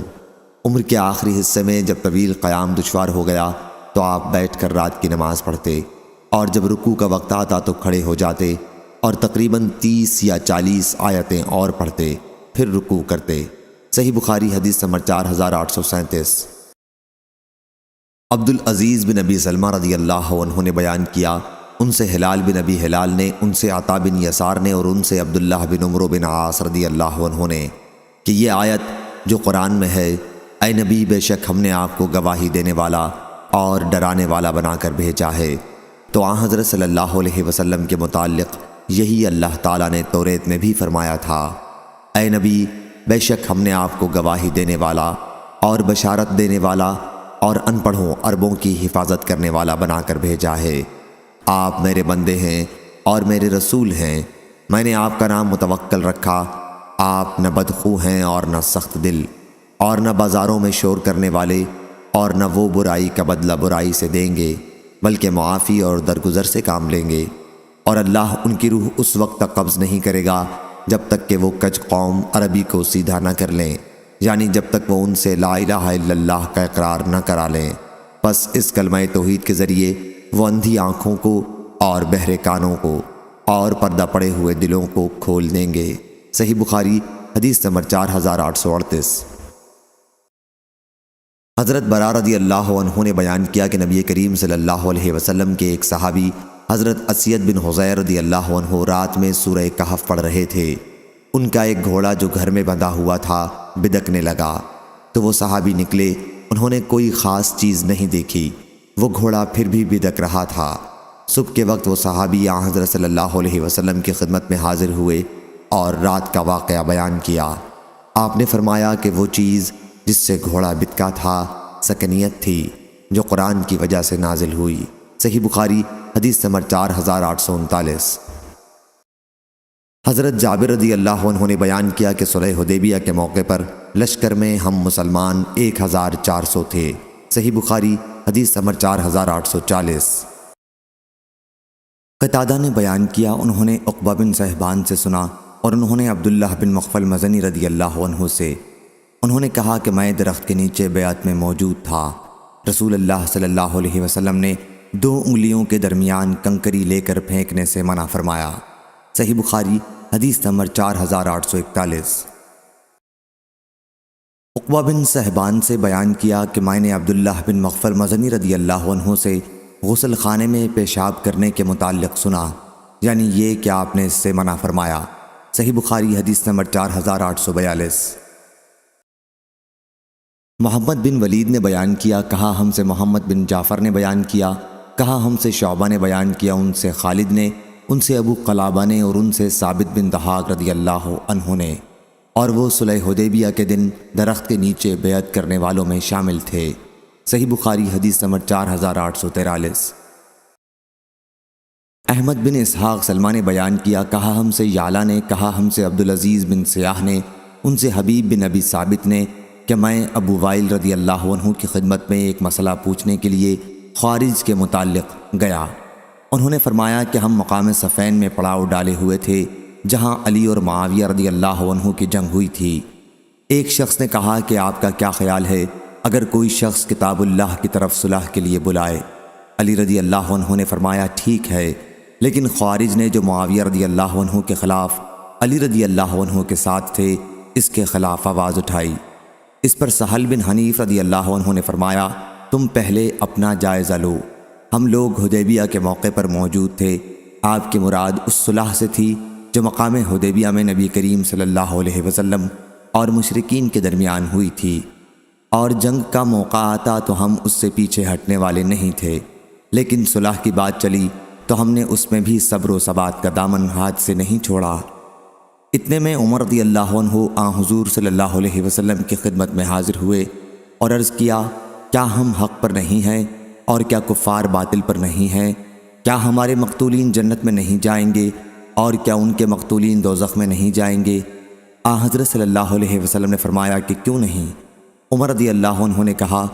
عمر کے آخری حصے میں جب طویل قیام دشوار ہو گیا تو آپ بیٹھ کر رات کی نماز پڑھتے اور جب رکوع کا وقت آتا تو کھڑے ہو جاتے اور تقریباً 30 یا 40 آیتیں اور پڑھتے پھر رکوع کرتے۔ صحیح بخاری حدیث نمبر 4837۔ عبد العزیز بن ابی سلمہ رضی اللہ عنہ نے بیان کیا ان سے ہلال بن ابی ہلال نے ان سے عطا بن یسار نے اور ان سے عبداللہ بن عمرو بن عاص رضی اللہ عنہ نے کہ یہ آیت جو قرآن میں ہے اے نبی بے شک ہم نے آپ کو گواہی دینے والا اور ڈرانے والا بنا کر بھیجا ہے۔ تو حضرت صلی اللہ علیہ وسلم کے متعلق یہی اللہ تعالیٰ نے توریت میں بھی فرمایا تھا اے نبی بے شک ہم نے آپ کو گواہی دینے والا اور بشارت دینے والا اور ان پڑھوں عربوں کی حفاظت کرنے والا بنا کر بھیجا ہے۔ آپ میرے بندے ہیں اور میرے رسول ہیں، میں نے آپ کا نام متوکل رکھا۔ آپ نہ بدخو ہیں اور نہ سخت دل اور نہ بازاروں میں شور کرنے والے اور نہ وہ برائی کا بدلہ برائی سے دیں گے بلکہ معافی اور درگزر سے کام لیں گے، اور اللہ ان کی روح اس وقت تک قبض نہیں کرے گا جب تک کہ وہ کج قوم عربی کو سیدھا نہ کر لیں، یعنی جب تک وہ ان سے لا الہ الا اللہ کا اقرار نہ کرا لیں۔ بس اس کلمہ توحید کے ذریعے وہ اندھی آنکھوں کو اور بہرے کانوں کو اور پردہ پڑے ہوئے دلوں کو کھول دیں گے۔ صحیح بخاری حدیث نمبر 4838۔ حضرت برا رضی اللہ عنہ نے بیان کیا کہ نبی کریم صلی اللہ علیہ وسلم کے ایک صحابی حضرت اسید بن حضیر رضی اللہ عنہ رات میں سورہ کہف پڑھ رہے تھے۔ ان کا ایک گھوڑا جو گھر میں بندھا ہوا تھا بدکنے لگا تو وہ صحابی نکلے، انہوں نے کوئی خاص چیز نہیں دیکھی، وہ گھوڑا پھر بھی بدک رہا تھا۔ صبح کے وقت وہ صحابی حضرت صلی اللہ علیہ وسلم کی خدمت میں حاضر ہوئے اور رات کا واقعہ بیان کیا۔ آپ نے فرمایا کہ وہ چیز جس سے گھوڑا بتکا تھا سکنیت تھی جو قرآن کی وجہ سے نازل ہوئی۔ صحیح بخاری حدیث نمبر 4839۔ حضرت جابر رضی اللہ عنہ نے بیان کیا کہ صلح حدیبیہ کے موقع پر لشکر میں ہم مسلمان 1400 تھے۔ صحیح بخاری حدیث نمبر 4840۔ قتادہ نے بیان کیا انہوں نے عقبہ بن صہبان سے سنا اور انہوں نے عبداللہ بن مغفل مزنی رضی اللہ عنہ سے انہوں نے کہا کہ میں درخت کے نیچے بیعت میں موجود تھا۔ رسول اللہ صلی اللہ علیہ وسلم نے 2 انگلیوں کے درمیان کنکری لے کر پھینکنے سے منع فرمایا۔ صحیح بخاری حدیث نمبر 4841۔ عقبہ بن صہبان سے بیان کیا کہ میں نے عبداللہ بن مغفل مزنی رضی اللہ عنہ سے غسل خانے میں پیشاب کرنے کے متعلق سنا، یعنی یہ کہ آپ نے اس سے منع فرمایا۔ صحیح بخاری حدیث نمبر 4842۔ محمد بن ولید نے بیان کیا، کہا ہم سے محمد بن جعفر نے بیان کیا، کہا ہم سے شعبہ نے بیان کیا، ان سے خالد نے، ان سے ابو قلابہ نے اور ان سے ثابت بن دحاق رضی اللہ عنہ نے، اور وہ صلح حدیبیہ کے دن درخت کے نیچے بیعت کرنے والوں میں شامل تھے۔ صحیح بخاری حدیث نمبر 4843۔ احمد بن اسحاق سلمہ نے بیان کیا، کہا ہم سے یعلا نے، کہا ہم سے عبدالعزیز بن سیاح نے، ان سے حبیب بن ابی ثابت نے کہ میں ابو وائل رضی اللہ عنہ کی خدمت میں ایک مسئلہ پوچھنے کے لیے خوارج کے متعلق گیا۔ انہوں نے فرمایا کہ ہم مقام صفین میں پڑاؤ ڈالے ہوئے تھے جہاں علی اور معاویہ رضی اللہ عنہ کی جنگ ہوئی تھی۔ ایک شخص نے کہا کہ آپ کا کیا خیال ہے اگر کوئی شخص کتاب اللہ کی طرف صلح کے لیے بلائے؟ علی رضی اللہ عنہ نے فرمایا ٹھیک ہے، لیکن خوارج نے جو معاویہ رضی اللہ عنہ کے خلاف علی رضی اللہ عنہ کے ساتھ تھے اس کے خلاف آواز اٹھائی۔ اس پر سہل بن حنیف رضی اللہ عنہ نے فرمایا تم پہلے اپنا جائزہ لو، ہم لوگ حدیبیہ کے موقع پر موجود تھے۔ آپ کی مراد اس صلح سے تھی جو مقام حدیبیہ میں نبی کریم صلی اللہ علیہ وسلم اور مشرکین کے درمیان ہوئی تھی، اور جنگ کا موقع آتا تو ہم اس سے پیچھے ہٹنے والے نہیں تھے، لیکن صلح کی بات چلی تو ہم نے اس میں بھی صبر و ثبات کا دامن ہاتھ سے نہیں چھوڑا۔ اتنے میں عمر رضی اللہ عنہ حضور صلی اللہ علیہ وسلم کی خدمت میں حاضر ہوئے اور عرض کیا کیا ہم حق پر نہیں ہیں اور کیا کفار باطل پر نہیں ہیں؟ کیا ہمارے مقتولین جنت میں نہیں جائیں گے اور کیا ان کے مقتولین دوزخ میں نہیں جائیں گے؟ حضرت صلی اللہ علیہ وسلم نے فرمایا کہ کیوں نہیں؟ عمر رضی اللہ عنہ نے کہا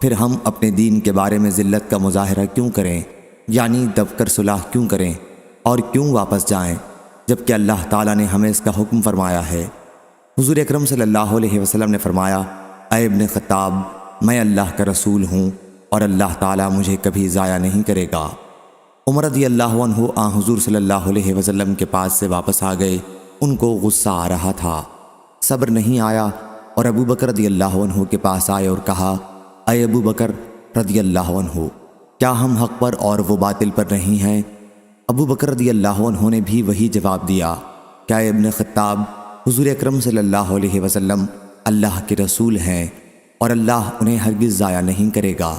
پھر ہم اپنے دین کے بارے میں ذلت کا مظاہرہ کیوں کریں، یعنی دب کر صلح کیوں کریں اور کیوں واپس جائیں جبکہ اللہ تعالیٰ نے ہمیں اس کا حکم فرمایا ہے؟ حضور اکرم صلی اللہ علیہ وسلم نے فرمایا اے ابن خطاب، میں اللہ کا رسول ہوں اور اللہ تعالیٰ مجھے کبھی ضائع نہیں کرے گا۔ عمر رضی اللہ عنہ حضور صلی اللہ علیہ وسلم کے پاس سے واپس آ گئے، ان کو غصہ آ رہا تھا، صبر نہیں آیا، اور ابو بکر رضی اللہ عنہ کے پاس آئے اور کہا اے ابو بکر رضی اللہ عنہ، کیا ہم حق پر اور وہ باطل پر نہیں ہیں؟ ابو بکر رضی اللہ عنہ نے بھی وہی جواب دیا کہ اے ابن خطاب، حضور اکرم صلی اللہ علیہ وسلم اللہ کے رسول ہیں اور اللہ انہیں ہرگز ضائع نہیں کرے گا۔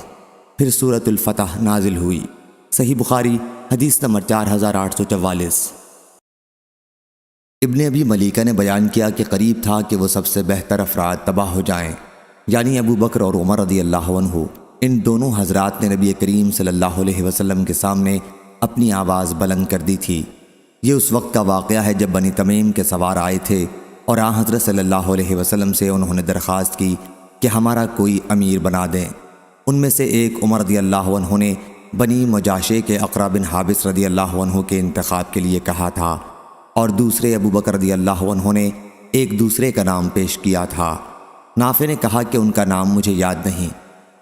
پھر سورۃ الفتح نازل ہوئی۔ صحیح بخاری حدیث نمبر 4844۔ ابن ابی ملیکہ نے بیان کیا کہ قریب تھا کہ وہ سب سے بہتر افراد تباہ ہو جائیں، یعنی ابو بکر اور عمر رضی اللہ عنہ۔ ان دونوں حضرات نے نبی کریم صلی اللہ علیہ وسلم کے سامنے اپنی آواز بلند کر دی تھی۔ یہ اس وقت کا واقعہ ہے جب بنی تمیم کے سوار آئے تھے اور حضرت صلی اللہ علیہ وسلم سے انہوں نے درخواست کی کہ ہمارا کوئی امیر بنا دیں۔ ان میں سے ایک عمر رضی اللہ عنہ نے بنی مجاشے کے اقرا بن حابس رضی اللہ عنہ کے انتخاب کے لیے کہا تھا، اور دوسرے ابو بکر رضی اللہ عنہ نے ایک دوسرے کا نام پیش کیا تھا۔ نافع نے کہا کہ ان کا نام مجھے یاد نہیں۔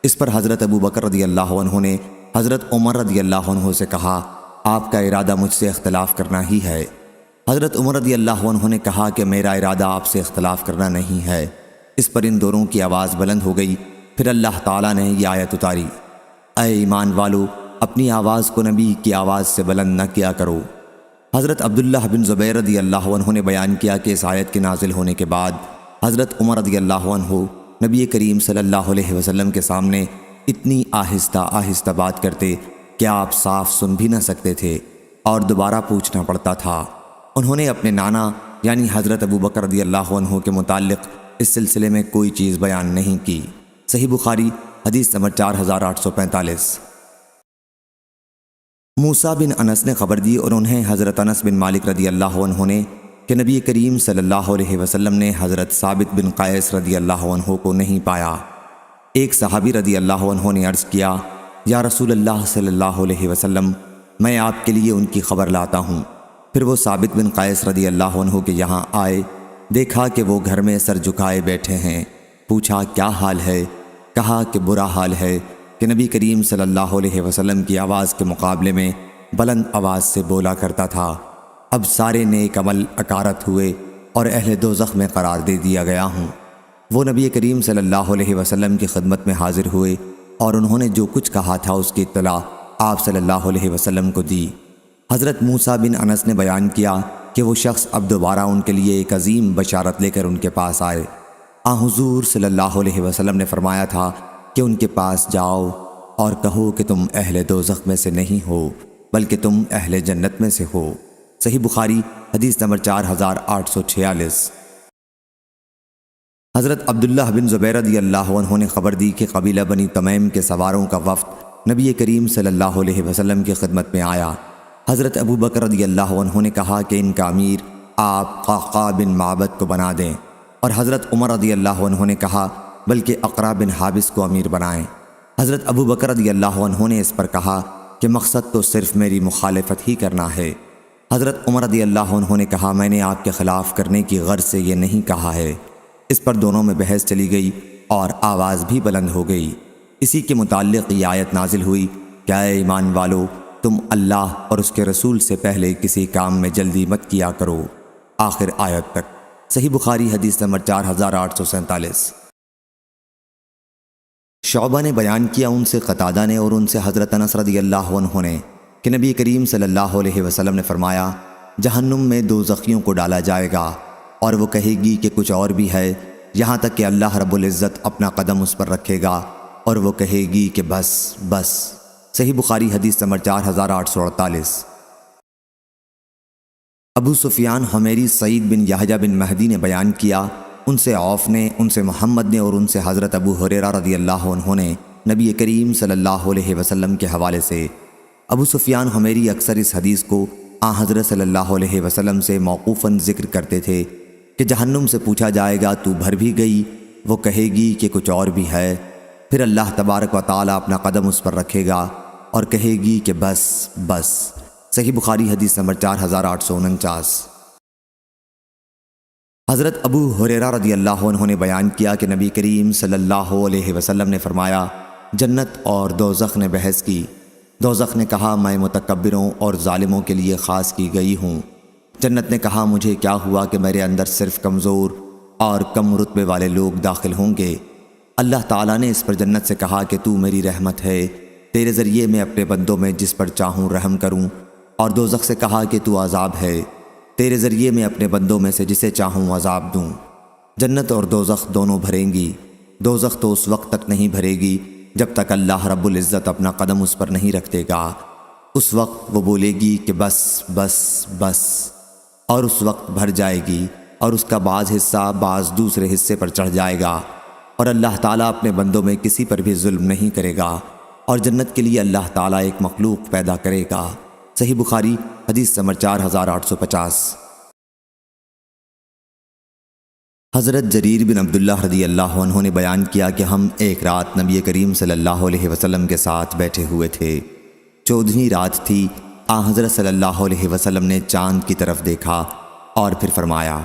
اس پر حضرت ابو بکر رضی اللہ عنہ نے حضرت عمر رضی اللہ عنہ سے کہا آپ کا ارادہ مجھ سے اختلاف کرنا ہی ہے۔ حضرت عمر رضی اللہ عنہ نے کہا کہ میرا ارادہ آپ سے اختلاف کرنا نہیں ہے۔ اس پر ان دونوں کی آواز بلند ہو گئی۔ پھر اللہ تعالیٰ نے یہ آیت اتاری اے ایمان والو، اپنی آواز کو نبی کی آواز سے بلند نہ کیا کرو۔ حضرت عبداللہ بن زبیر رضی اللہ عنہ نے بیان کیا کہ اس آیت کے نازل ہونے کے بعد حضرت عمر رضی اللہ عنہ نبی کریم صلی اللہ علیہ وسلم کے سامنے اتنی آہستہ آہستہ بات کرتے کہ آپ صاف سن بھی نہ سکتے تھے اور دوبارہ پوچھنا پڑتا تھا۔ انہوں نے اپنے نانا یعنی حضرت ابو بکر رضی اللہ عنہ کے متعلق اس سلسلے میں کوئی چیز بیان نہیں کی۔ صحیح بخاری حدیث نمبر 4845۔ موسیٰ بن انس نے خبر دی اور انہیں حضرت انس بن مالک رضی اللہ عنہ نے کہ نبی کریم صلی اللہ علیہ وسلم نے حضرت ثابت بن قیس رضی اللہ عنہ کو نہیں پایا۔ ایک صحابی رضی اللہ عنہ نے عرض کیا یا رسول اللہ صلی اللہ علیہ وسلم، میں آپ کے لیے ان کی خبر لاتا ہوں۔ پھر وہ ثابت بن قیس رضی اللہ عنہ کے یہاں آئے، دیکھا کہ وہ گھر میں سر جھکائے بیٹھے ہیں، پوچھا کیا حال ہے؟ کہا کہ برا حال ہے کہ نبی کریم صلی اللہ علیہ وسلم کی آواز کے مقابلے میں بلند آواز سے بولا کرتا تھا۔ اب سارے نیک عمل اکارت ہوئے اور اہل دوزخ میں قرار دے دیا گیا ہوں۔ وہ نبی کریم صلی اللہ علیہ وسلم کی خدمت میں حاضر ہوئے اور انہوں نے جو کچھ کہا تھا اس کی اطلاع آپ صلی اللہ علیہ وسلم کو دی۔ حضرت موسیٰ بن انس نے بیان کیا کہ وہ شخص اب دوبارہ ان کے لیے ایک عظیم بشارت لے کر ان کے پاس آئے۔ حضور صلی اللہ علیہ وسلم نے فرمایا تھا کہ ان کے پاس جاؤ اور کہو کہ تم اہل دوزخ میں سے نہیں ہو بلکہ تم اہل جنت میں سے ہو۔ صحیح بخاری حدیث نمبر 4846۔ حضرت عبداللہ بن زبیر رضی اللہ عنہ نے خبر دی کہ قبیلہ بنی تمیم کے سواروں کا وفد نبی کریم صلی اللہ علیہ وسلم کی خدمت میں آیا۔ حضرت ابو بکر رضی اللہ عنہ نے کہا کہ ان کا امیر آپ قعقاع بن معبد کو بنا دیں، اور حضرت عمر رضی اللہ عنہ نے کہا بلکہ اقرع بن حابس کو امیر بنائیں۔ حضرت ابو بکر رضی اللہ عنہ نے اس پر کہا کہ مقصد تو صرف میری مخالفت ہی کرنا ہے۔ حضرت عمر رضی اللہ عنہ نے کہا میں نے آپ کے خلاف کرنے کی غرض سے یہ نہیں کہا ہے۔ اس پر دونوں میں بحث چلی گئی اور آواز بھی بلند ہو گئی۔ اسی کے متعلق یہ آیت نازل ہوئی کہ اے ایمان والو، تم اللہ اور اس کے رسول سے پہلے کسی کام میں جلدی مت کیا کرو، آخر آیت تک۔ صحیح بخاری حدیث نمبر 4847۔ شعبہ نے بیان کیا ان سے قتادہ نے اور ان سے حضرت انس رضی اللہ عنہ نے کہ نبی کریم صلی اللہ علیہ وسلم نے فرمایا جہنم میں دوزخیوں کو ڈالا جائے گا اور وہ کہے گی کہ کچھ اور بھی ہے، یہاں تک کہ اللہ رب العزت اپنا قدم اس پر رکھے گا اور وہ کہے گی کہ بس بس۔ صحیح بخاری حدیث نمبر 4848۔ ابو سفیان حمیری سعید بن یحییٰ بن مہدی نے بیان کیا ان سے عوف نے، ان سے محمد نے اور ان سے حضرت ابو ہریرہ رضی اللہ عنہ نے نبی کریم صلی اللہ علیہ وسلم کے حوالے سے۔ ابو سفیان حمیری اکثر اس حدیث کو حضرت صلی اللہ علیہ وسلم سے موقوفاً ذکر کرتے تھے کہ جہنم سے پوچھا جائے گا تو بھر بھی گئی، وہ کہے گی کہ کچھ اور بھی ہے، پھر اللہ تبارک و تعالی اپنا قدم اس پر رکھے گا اور کہے گی کہ بس بس۔ صحیح بخاری حدیث نمبر 4849۔ حضرت ابو ہریرہ رضی اللہ عنہ نے بیان کیا کہ نبی کریم صلی اللہ علیہ وسلم نے فرمایا جنت اور دوزخ نے بحث کی۔ دوزخ نے کہا میں متکبروں اور ظالموں کے لیے خاص کی گئی ہوں۔ جنت نے کہا مجھے کیا ہوا کہ میرے اندر صرف کمزور اور کم رتبے والے لوگ داخل ہوں گے۔ اللہ تعالیٰ نے اس پر جنت سے کہا کہ تو میری رحمت ہے، تیرے ذریعے میں اپنے بندوں میں جس پر چاہوں رحم کروں، اور دوزخ سے کہا کہ تو عذاب ہے، تیرے ذریعے میں اپنے بندوں میں سے جسے چاہوں عذاب دوں۔ جنت اور دوزخ دونوں بھریں گی، دوزخ تو اس وقت تک نہیں بھرے گی جب تک اللہ رب العزت اپنا قدم اس پر نہیں رکھ دے گا۔ اس وقت وہ بولے گی کہ بس بس بس، اور اس وقت بھر جائے گی اور اس کا بعض حصہ بعض دوسرے حصے پر چڑھ جائے گا، اور اللہ تعالیٰ اپنے بندوں میں کسی پر بھی ظلم نہیں کرے گا، اور جنت کے لیے اللہ تعالیٰ ایک مخلوق پیدا کرے گا۔ صحیح بخاری حدیث نمبر 4850۔ حضرت جریر بن عبداللہ رضی اللہ عنہ نے بیان کیا کہ ہم ایک رات نبی کریم صلی اللہ علیہ وسلم کے ساتھ بیٹھے ہوئے تھے۔ 14ویں رات تھی۔ حضرت صلی اللہ علیہ وسلم نے چاند کی طرف دیکھا اور پھر فرمایا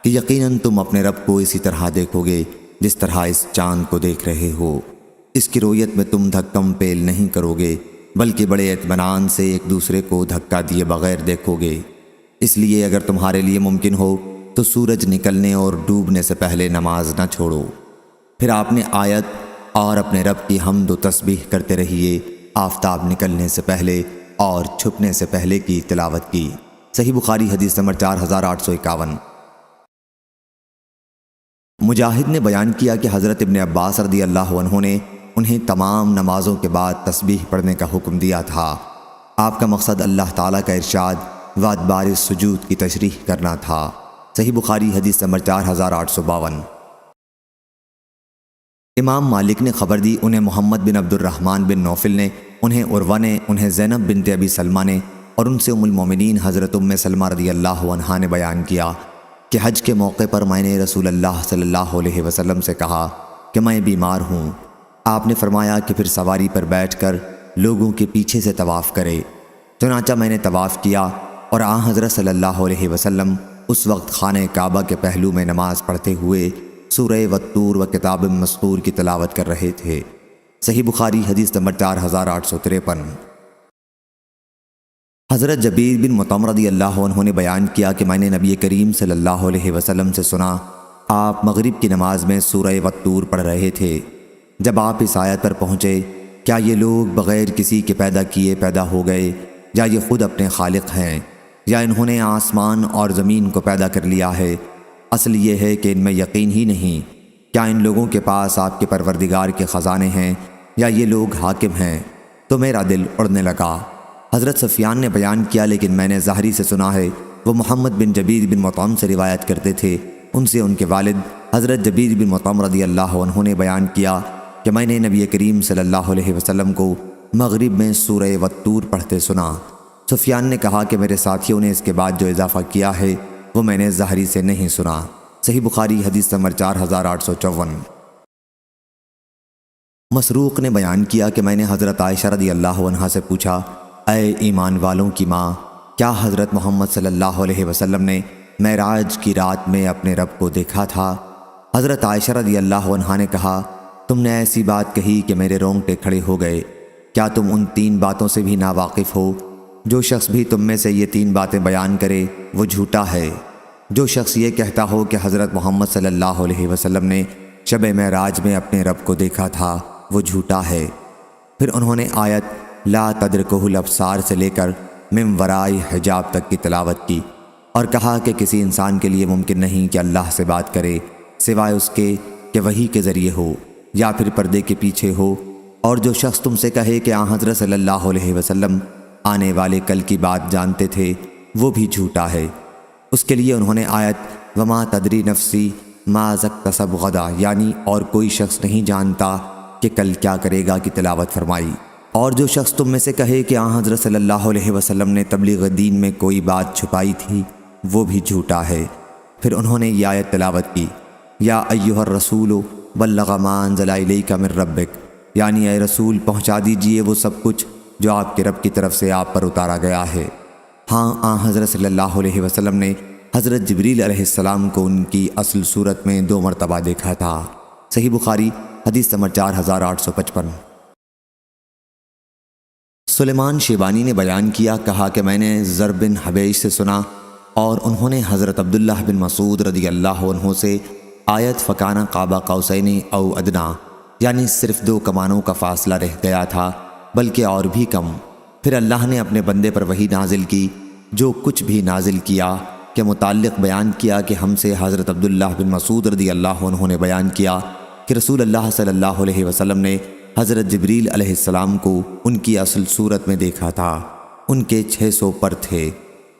کہ یقیناً تم اپنے رب کو اسی طرح دیکھو گے جس طرح اس چاند کو دیکھ رہے ہو۔ اس کی رویت میں تم دھکم پیل نہیں کرو گے، بلکہ بڑے اطمینان سے ایک دوسرے کو دھکا دیے بغیر دیکھو گے۔ اس لیے اگر تمہارے لیے ممکن ہو تو سورج نکلنے اور ڈوبنے سے پہلے نماز نہ چھوڑو۔ پھر آپ نے آیت اور اپنے رب کی حمد و تسبیح کرتے رہیے آفتاب نکلنے سے پہلے اور چھپنے سے پہلے کی تلاوت کی۔ صحیح بخاری حدیث نمبر 4851۔ مجاہد نے بیان کیا کہ حضرت ابن عباس رضی اللہ عنہ نے انہیں تمام نمازوں کے بعد تسبیح پڑھنے کا حکم دیا تھا۔ آپ کا مقصد اللہ تعالیٰ کا ارشاد و ادبار السجود کی تشریح کرنا تھا۔ صحیح بخاری حدیث نمبر 4852۔ امام مالک نے خبر دی، انہیں محمد بن عبد الرحمن بن نوفل نے، انہیں عروہ نے، انہیں زینب بنت ابی سلمہ نے، اور ان سے ام المومنین حضرت ام سلمہ رضی اللہ عنہا نے بیان کیا کہ حج کے موقع پر میں نے رسول اللہ صلی اللہ علیہ وسلم سے کہا کہ میں بیمار ہوں۔ آپ نے فرمایا کہ پھر سواری پر بیٹھ کر لوگوں کے پیچھے سے طواف کرے۔ چنانچہ میں نے طواف کیا اور حضرت صلی اللہ علیہ وسلم اس وقت خانہ کعبہ کے پہلو میں نماز پڑھتے ہوئے سورہ والطور و کتاب مسطور کی تلاوت کر رہے تھے۔ صحیح بخاری حدیث نمبر 4853۔ حضرت جبیر بن مطعم رضی اللہ عنہ نے بیان کیا کہ میں نے نبی کریم صلی اللہ علیہ وسلم سے سنا آپ مغرب کی نماز میں سورہ والطور پڑھ رہے تھے۔ جب آپ اس آیت پر پہنچے، کیا یہ لوگ بغیر کسی کے پیدا کیے پیدا ہو گئے، یا یہ خود اپنے خالق ہیں، یا انہوں نے آسمان اور زمین کو پیدا کر لیا ہے؟ اصل یہ ہے کہ ان میں یقین ہی نہیں۔ کیا ان لوگوں کے پاس آپ کے پروردگار کے خزانے ہیں، یا یہ لوگ حاکم ہیں؟ تو میرا دل اڑنے لگا۔ حضرت سفیان نے بیان کیا لیکن میں نے ظاہری سے سنا ہے، وہ محمد بن جبیر بن مطعم سے روایت کرتے تھے، ان سے ان کے والد حضرت جبیر بن مطعم رضی اللہ عنہ نے بیان کیا کہ میں نے نبی کریم صلی اللہ علیہ وسلم کو مغرب میں سورہ والطور پڑھتے سنا۔ سفیان نے کہا کہ میرے ساتھیوں نے اس کے بعد جو اضافہ کیا ہے وہ میں نے زہری سے نہیں سنا۔ صحیح بخاری حدیث نمبر 4854۔ مسروق نے بیان کیا کہ میں نے حضرت عائشہ رضی اللہ عنہا سے پوچھا، اے ایمان والوں کی ماں، کیا حضرت محمد صلی اللہ علیہ وسلم نے معراج کی رات میں اپنے رب کو دیکھا تھا؟ حضرت عائشہ رضی اللہ عنہا نے کہا، تم نے ایسی بات کہی کہ میرے رونگٹے کھڑے ہو گئے۔ کیا تم ان 3 باتوں سے بھی ناواقف ہو؟ جو شخص بھی تم میں سے یہ 3 باتیں بیان کرے وہ جھوٹا ہے۔ جو شخص یہ کہتا ہو کہ حضرت محمد صلی اللہ علیہ وسلم نے شب معراج میں اپنے رب کو دیکھا تھا وہ جھوٹا ہے۔ پھر انہوں نے آیت لا تدرکہ الابصار سے لے کر من وراء حجاب تک کی تلاوت کی اور کہا کہ کسی انسان کے لیے ممکن نہیں کہ اللہ سے بات کرے سوائے اس کے کہ وحی کے ذریعے ہو یا پھر پردے کے پیچھے ہو، اور جو شخص تم سے کہے کہ آن حضرت صلی اللہ علیہ وسلم آنے والے کل کی بات جانتے تھے وہ بھی جھوٹا ہے۔ اس کے لیے انہوں نے آیت وما تدری نفسی ما اکتسب غدا یعنی اور کوئی شخص نہیں جانتا کہ کل کیا کرے گا کی تلاوت فرمائی۔ اور جو شخص تم میں سے کہے کہ آن حضرت صلی اللہ علیہ وسلم نے تبلیغ دین میں کوئی بات چھپائی تھی وہ بھی جھوٹا ہے۔ پھر انہوں نے یہ آیت تلاوت کی یا ایھا الرسول بلغ ما انزل الیک من ربک یعنی اے رسول پہنچا دیجئے وہ سب کچھ جو آپ کے رب کی طرف سے آپ پر اتارا گیا ہے۔ ہاں آن حضرت صلی اللہ علیہ وسلم نے حضرت جبریل علیہ السلام کو ان کی اصل صورت میں 2 مرتبہ دیکھا تھا۔ صحیح بخاری حدیث نمبر 4855۔ سلیمان شیبانی نے بیان کیا، کہا کہ میں نے زر بن حبیش سے سنا اور انہوں نے حضرت عبداللہ بن مسعود رضی اللہ عنہ سے آیت فکانہ قاب قوسین او ادنا یعنی صرف 2 کمانوں کا فاصلہ رہ گیا تھا بلکہ اور بھی کم۔ پھر اللہ نے اپنے بندے پر وحی نازل کی، جو کچھ بھی نازل کیا کے متعلق بیان کیا کہ ہم سے حضرت عبداللہ بن مسعود رضی اللہ عنہ نے بیان کیا کہ رسول اللہ صلی اللہ علیہ وسلم نے حضرت جبریل علیہ السلام کو ان کی اصل صورت میں دیکھا تھا، ان کے 600 پر تھے۔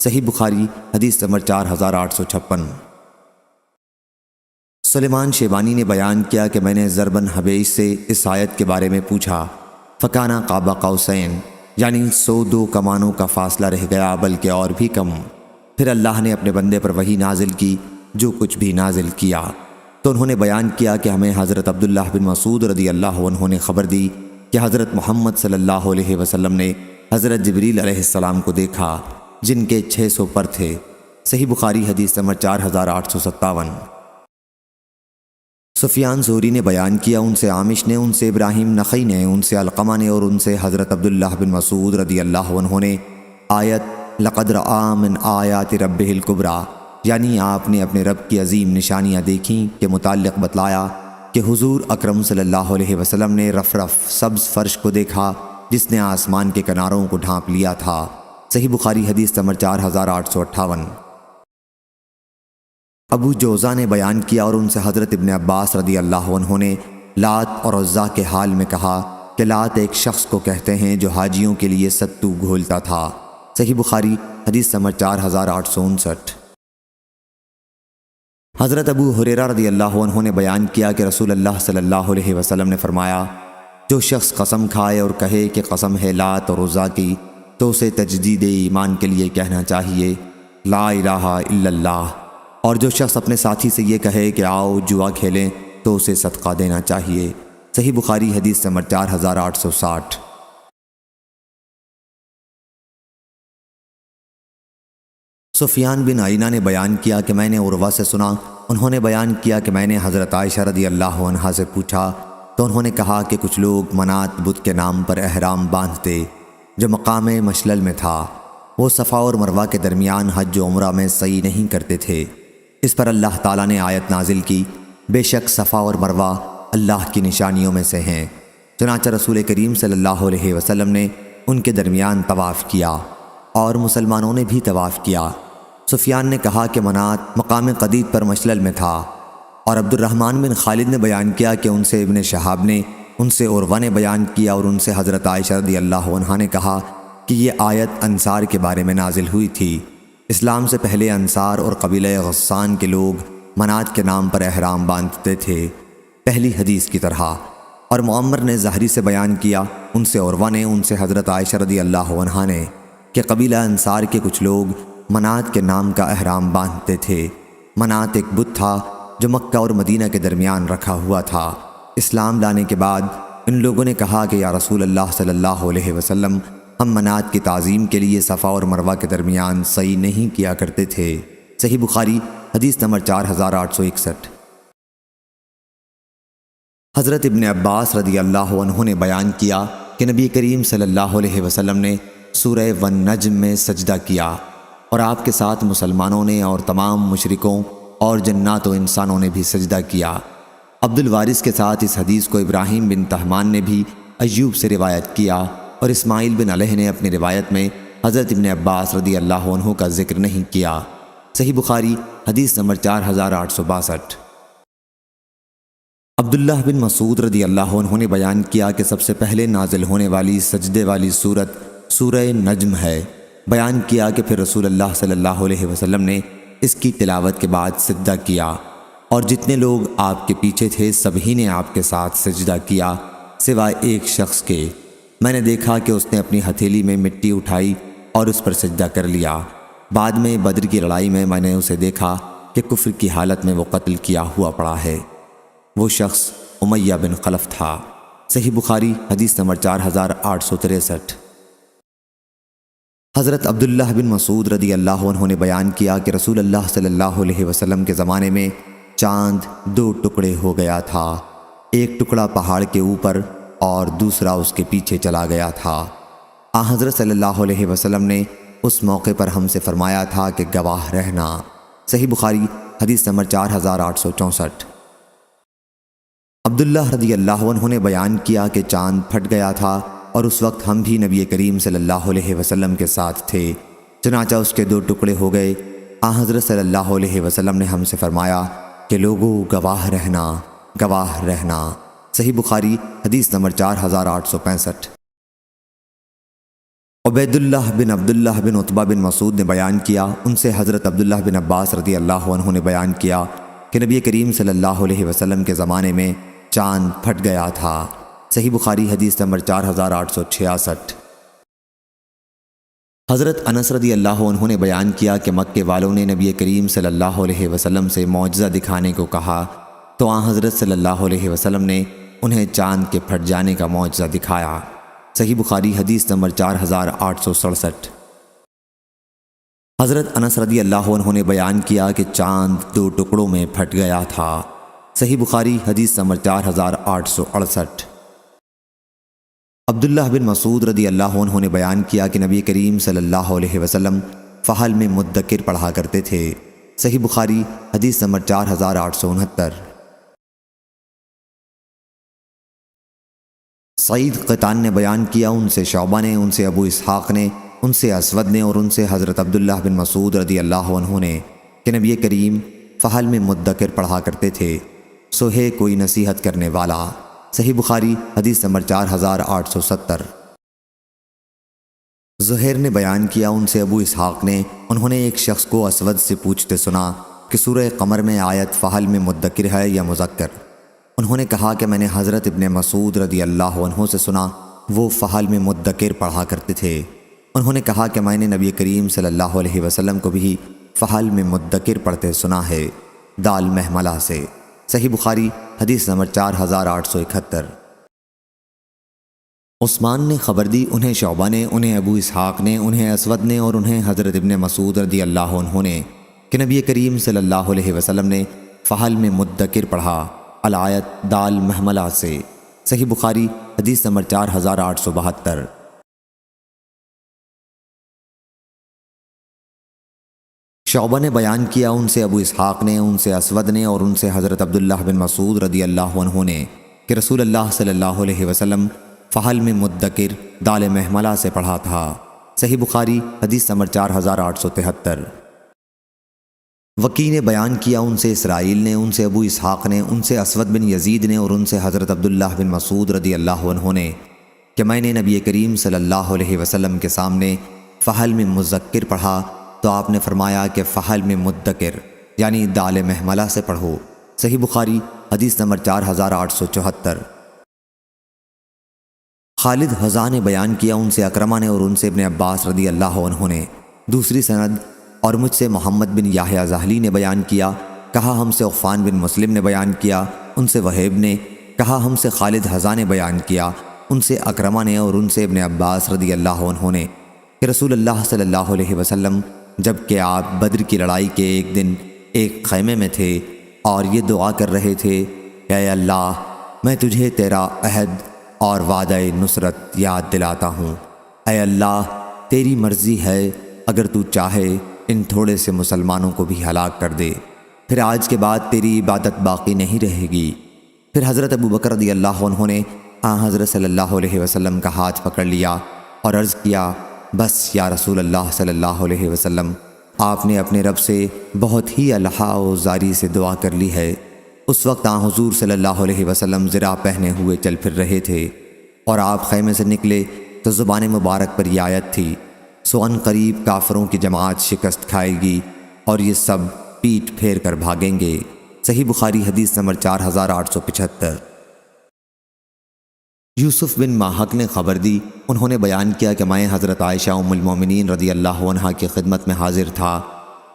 صحیح بخاری حدیث نمبر 4856۔ سلیمان شیبانی نے بیان کیا کہ میں نے زر بن حبیش سے اس آیت کے بارے میں پوچھا، فکانہ قاب قوسین یعنی 102 کمانوں کا فاصلہ رہ گیا بلکہ اور بھی کم۔ پھر اللہ نے اپنے بندے پر وحی نازل کی، جو کچھ بھی نازل کیا تو انہوں نے بیان کیا کہ ہمیں حضرت عبداللہ بن مسعود رضی اللہ عنہ نے خبر دی کہ حضرت محمد صلی اللہ علیہ وسلم نے حضرت جبریل علیہ السلام کو دیکھا جن کے 600 پر تھے۔ صحیح بخاری حدیث نمبر 4857۔ سفیان زہری نے بیان کیا، ان سے عامش نے، ان سے ابراہیم نخعی نے، ان سے علقمہ نے اور ان سے حضرت عبداللہ بن مسعود رضی اللہ عنہ نے آیت لقد رأى من آیات ربہ الکبریٰ یعنی آپ نے اپنے رب کی عظیم نشانیاں دیکھیں کے متعلق بتلایا کہ حضور اکرم صلی اللہ علیہ وسلم نے رف سبز فرش کو دیکھا جس نے آسمان کے کناروں کو ڈھانپ لیا تھا۔ صحیح بخاری حدیث نمبر 4858۔ ابو جوزہ نے بیان کیا اور ان سے حضرت ابن عباس رضی اللہ عنہ نے لات اور عزا کے حال میں کہا کہ لات ایک شخص کو کہتے ہیں جو حاجیوں کے لیے ستو گھولتا تھا۔ صحیح بخاری حدیث نمبر 4859۔ حضرت ابو ہریرہ رضی اللہ عنہ نے بیان کیا کہ رسول اللہ صلی اللہ علیہ وسلم نے فرمایا، جو شخص قسم کھائے اور کہے کہ قسم ہے لات اور عزا کی تو اسے تجدید ایمان کے لیے کہنا چاہیے لا الہ الا اللہ، اور جو شخص اپنے ساتھی سے یہ کہے کہ آؤ جوا کھیلیں تو اسے صدقہ دینا چاہیے۔ صحیح بخاری حدیث نمبر 4860۔ سفیان بن عینہ نے بیان کیا کہ میں نے عروہ سے سنا، انہوں نے بیان کیا کہ میں نے حضرت عائشہ رضی اللہ عنہا سے پوچھا تو انہوں نے کہا کہ کچھ لوگ منات بت کے نام پر احرام باندھتے جو مقام مشلل میں تھا، وہ صفا اور مروہ کے درمیان حج و عمرہ میں سعی نہیں کرتے تھے۔ اس پر اللہ تعالیٰ نے آیت نازل کی، بے شک صفا اور مروہ اللہ کی نشانیوں میں سے ہیں، چنانچہ رسول کریم صلی اللہ علیہ وسلم نے ان کے درمیان طواف کیا اور مسلمانوں نے بھی طواف کیا۔ سفیان نے کہا کہ منات مقام قدید پر مشلل میں تھا، اور عبد الرحمن بن خالد نے بیان کیا کہ ان سے ابن شہاب نے، ان سے عروہ نے بیان کیا اور ان سے حضرت عائشہ رضی اللہ عنہا نے کہا کہ یہ آیت انصار کے بارے میں نازل ہوئی تھی۔ اسلام سے پہلے انصار اور قبیلہ غسان کے لوگ منات کے نام پر احرام باندھتے تھے، پہلی حدیث کی طرح۔ اور معمر نے زہری سے بیان کیا، ان سے عروہ نے، ان سے حضرت عائشہ رضی اللہ عنہا نے کہ قبیلہ انصار کے کچھ لوگ منات کے نام کا احرام باندھتے تھے۔ منات ایک بت تھا جو مکہ اور مدینہ کے درمیان رکھا ہوا تھا۔ اسلام لانے کے بعد ان لوگوں نے کہا کہ یا رسول اللہ صلی اللہ علیہ وسلم، ہم منات کی تعظیم کے لیے صفا اور مروہ کے درمیان سعی نہیں کیا کرتے تھے۔ صحیح بخاری حدیث نمبر 4861۔ حضرت ابن عباس رضی اللہ عنہ نے بیان کیا کہ نبی کریم صلی اللہ علیہ وسلم نے سورہ والنجم میں سجدہ کیا اور آپ کے ساتھ مسلمانوں نے اور تمام مشرکوں اور جنات و انسانوں نے بھی سجدہ کیا۔ عبد الوارث کے ساتھ اس حدیث کو ابراہیم بن طہمان نے بھی ایوب سے روایت کیا اور اسماعیل بن علیہ نے اپنی روایت میں حضرت ابن عباس رضی اللہ عنہ کا ذکر نہیں کیا۔ صحیح بخاری حدیث نمبر 4862۔ عبداللہ بن مسعود رضی اللہ عنہ نے بیان کیا کہ سب سے پہلے نازل ہونے والی سجدے والی سورت سورہ نجم ہے۔ بیان کیا کہ پھر رسول اللہ صلی اللہ علیہ وسلم نے اس کی تلاوت کے بعد سجدہ کیا اور جتنے لوگ آپ کے پیچھے تھے سبھی نے آپ کے ساتھ سجدہ کیا سوائے ایک شخص کے۔ میں نے دیکھا کہ اس نے اپنی ہتھیلی میں مٹی اٹھائی اور اس پر سجدہ کر لیا۔ بعد میں بدر کی لڑائی میں نے اسے دیکھا کہ کفر کی حالت میں وہ قتل کیا ہوا پڑا ہے۔ وہ شخص امیہ بن خلف تھا۔ صحیح بخاری حدیث نمبر 4863۔ حضرت عبداللہ بن مسعود رضی اللہ عنہ نے بیان کیا کہ رسول اللہ صلی اللہ علیہ وسلم کے زمانے میں چاند 2 ٹکڑے ہو گیا تھا، ایک ٹکڑا پہاڑ کے اوپر اور دوسرا اس کے پیچھے چلا گیا تھا۔ حضرت صلی اللہ علیہ وسلم نے اس موقع پر ہم سے فرمایا تھا کہ گواہ رہنا۔ صحیح بخاری حدیث نمبر 4864۔ عبداللہ رضی اللہ عنہ نے بیان کیا کہ چاند پھٹ گیا تھا اور اس وقت ہم بھی نبی کریم صلی اللہ علیہ وسلم کے ساتھ تھے، چنانچہ اس کے 2 ٹکڑے ہو گئے۔ حضرت صلی اللہ علیہ وسلم نے ہم سے فرمایا کہ لوگوں گواہ رہنا، گواہ رہنا۔ صحیح بخاری حدیث نمبر 4865۔ عبید اللہ بن عبداللہ بن عتبہ بن مسعود نے بیان کیا، ان سے حضرت عبداللہ بن عباس رضی اللہ عنہ نے بیان کیا کہ نبی کریم صلی اللہ علیہ وسلم کے زمانے میں چاند پھٹ گیا تھا۔ صحیح بخاری حدیث نمبر 4866۔ حضرت انس رضی اللہ عنہ نے بیان کیا کہ مکے والوں نے نبی کریم صلی اللہ علیہ وسلم سے معجزہ دکھانے کو کہا تو حضرت صلی اللہ علیہ وسلم نے انہیں چاند کے پھٹ جانے کا معجزہ دکھایا۔ صحیح بخاری حدیث نمبر 4867۔ حضرت انس رضی اللہ عنہ نے بیان کیا کہ چاند 2 ٹکڑوں میں پھٹ گیا تھا۔ صحیح بخاری حدیث نمبر 4868۔ عبداللہ بن مسعود رضی اللہ عنہ نے بیان کیا کہ نبی کریم صلی اللہ علیہ وسلم فحل میں مدکر پڑھا کرتے تھے۔ صحیح بخاری حدیث نمبر 4869۔ سعید قطان نے بیان کیا، ان سے شعبہ نے، ان سے ابو اسحاق نے، ان سے اسود نے اور ان سے حضرت عبداللہ بن مسعود رضی اللہ عنہ نے کہ نبی کریم فحل میں مدکر پڑھا کرتے تھے، سو ہے کوئی نصیحت کرنے والا۔ صحیح بخاری حدیث نمبر 4870۔ زہیر نے بیان کیا، ان سے ابو اسحاق نے، انہوں نے ایک شخص کو اسود سے پوچھتے سنا کہ سورہ قمر میں آیت فحل میں مدکر ہے یا مذکر؟ انہوں نے کہا کہ میں نے حضرت ابن مسعود رضی اللہ عنہ سے سنا، وہ فحل میں مدکر پڑھا کرتے تھے۔ انہوں نے کہا کہ میں نے نبی کریم صلی اللہ علیہ وسلم کو بھی فحل میں مدکر پڑھتے سنا ہے، دال محملہ سے۔ صحیح بخاری حدیث نمبر 4871۔ عثمان نے خبر دی، انہیں شعبہ نے، انہیں ابو اسحاق نے، انہیں اسود نے اور انہیں حضرت ابن مسعود رضی اللہ عنہ نے کہ نبی کریم صلی اللہ علیہ وسلم نے فحل میں مدکر پڑھا، الآیت دال محملہ سے۔ صحیح بخاری حدیث نمبر 4872۔ شعبہ نے بیان کیا، ان سے ابو اسحاق نے، ان سے اسود نے اور ان سے حضرت عبداللہ بن مسعود رضی اللہ عنہ نے کہ رسول اللہ صلی اللہ علیہ وسلم فحل میں مدکر دال محملہ سے پڑھا تھا۔ صحیح بخاری حدیث نمبر 4873۔ وکی نے بیان کیا، ان سے اسرائیل نے، ان سے ابو اسحاق نے، ان سے اسود بن یزید نے اور ان سے حضرت عبداللہ بن مسعود رضی اللہ عنہ نے کہ میں نے نبی کریم صلی اللہ علیہ وسلم کے سامنے فحل میں مذکر پڑھا تو آپ نے فرمایا کہ فحل میں مدکر یعنی دال محملہ سے پڑھو۔ صحیح بخاری حدیث نمبر 4874۔ خالد حذا نے بیان کیا ان سے اکرمہ نے اور ان سے ابن عباس رضی اللہ عنہ نے دوسری سند، اور مجھ سے محمد بن یحییٰ ذہلی نے بیان کیا، کہا ہم سے عفان بن مسلم نے بیان کیا، ان سے وہیب نے کہا ہم سے خالد حذا نے بیان کیا، ان سے اکرمہ نے اور ان سے ابن عباس رضی اللہ عنہ نے کہ رسول اللہ صلی اللہ علیہ وسلم جب کہ آپ بدر کی لڑائی کے ایک دن ایک خیمے میں تھے اور یہ دعا کر رہے تھے کہ اے اللہ میں تجھے تیرا عہد اور وعدہ نصرت یاد دلاتا ہوں، اے اللہ تیری مرضی ہے، اگر تو چاہے ان تھوڑے سے مسلمانوں کو بھی ہلاک کر دے، پھر آج کے بعد تیری عبادت باقی نہیں رہے گی۔ پھر حضرت ابو بکر رضی اللہ عنہ نے حضرت صلی اللہ علیہ وسلم کا ہاتھ پکڑ لیا اور عرض کیا، بس یا رسول اللہ صلی اللہ علیہ وسلم، آپ نے اپنے رب سے بہت ہی الحاح و زاری سے دعا کر لی ہے۔ اس وقت حضور صلی اللہ علیہ وسلم زرہ پہنے ہوئے چل پھر رہے تھے اور آپ خیمے سے نکلے تو زبان مبارک پر یہ آیت تھی، سو ان قریب کافروں کی جماعت شکست کھائے گی اور یہ سب پیٹ پھیر کر بھاگیں گے۔ صحیح بخاری حدیث نمبر 4875۔ یوسف بن ماہک نے خبر دی، انہوں نے بیان کیا کہ میں حضرت عائشہ ام المومنین رضی اللہ عنہا کی خدمت میں حاضر تھا۔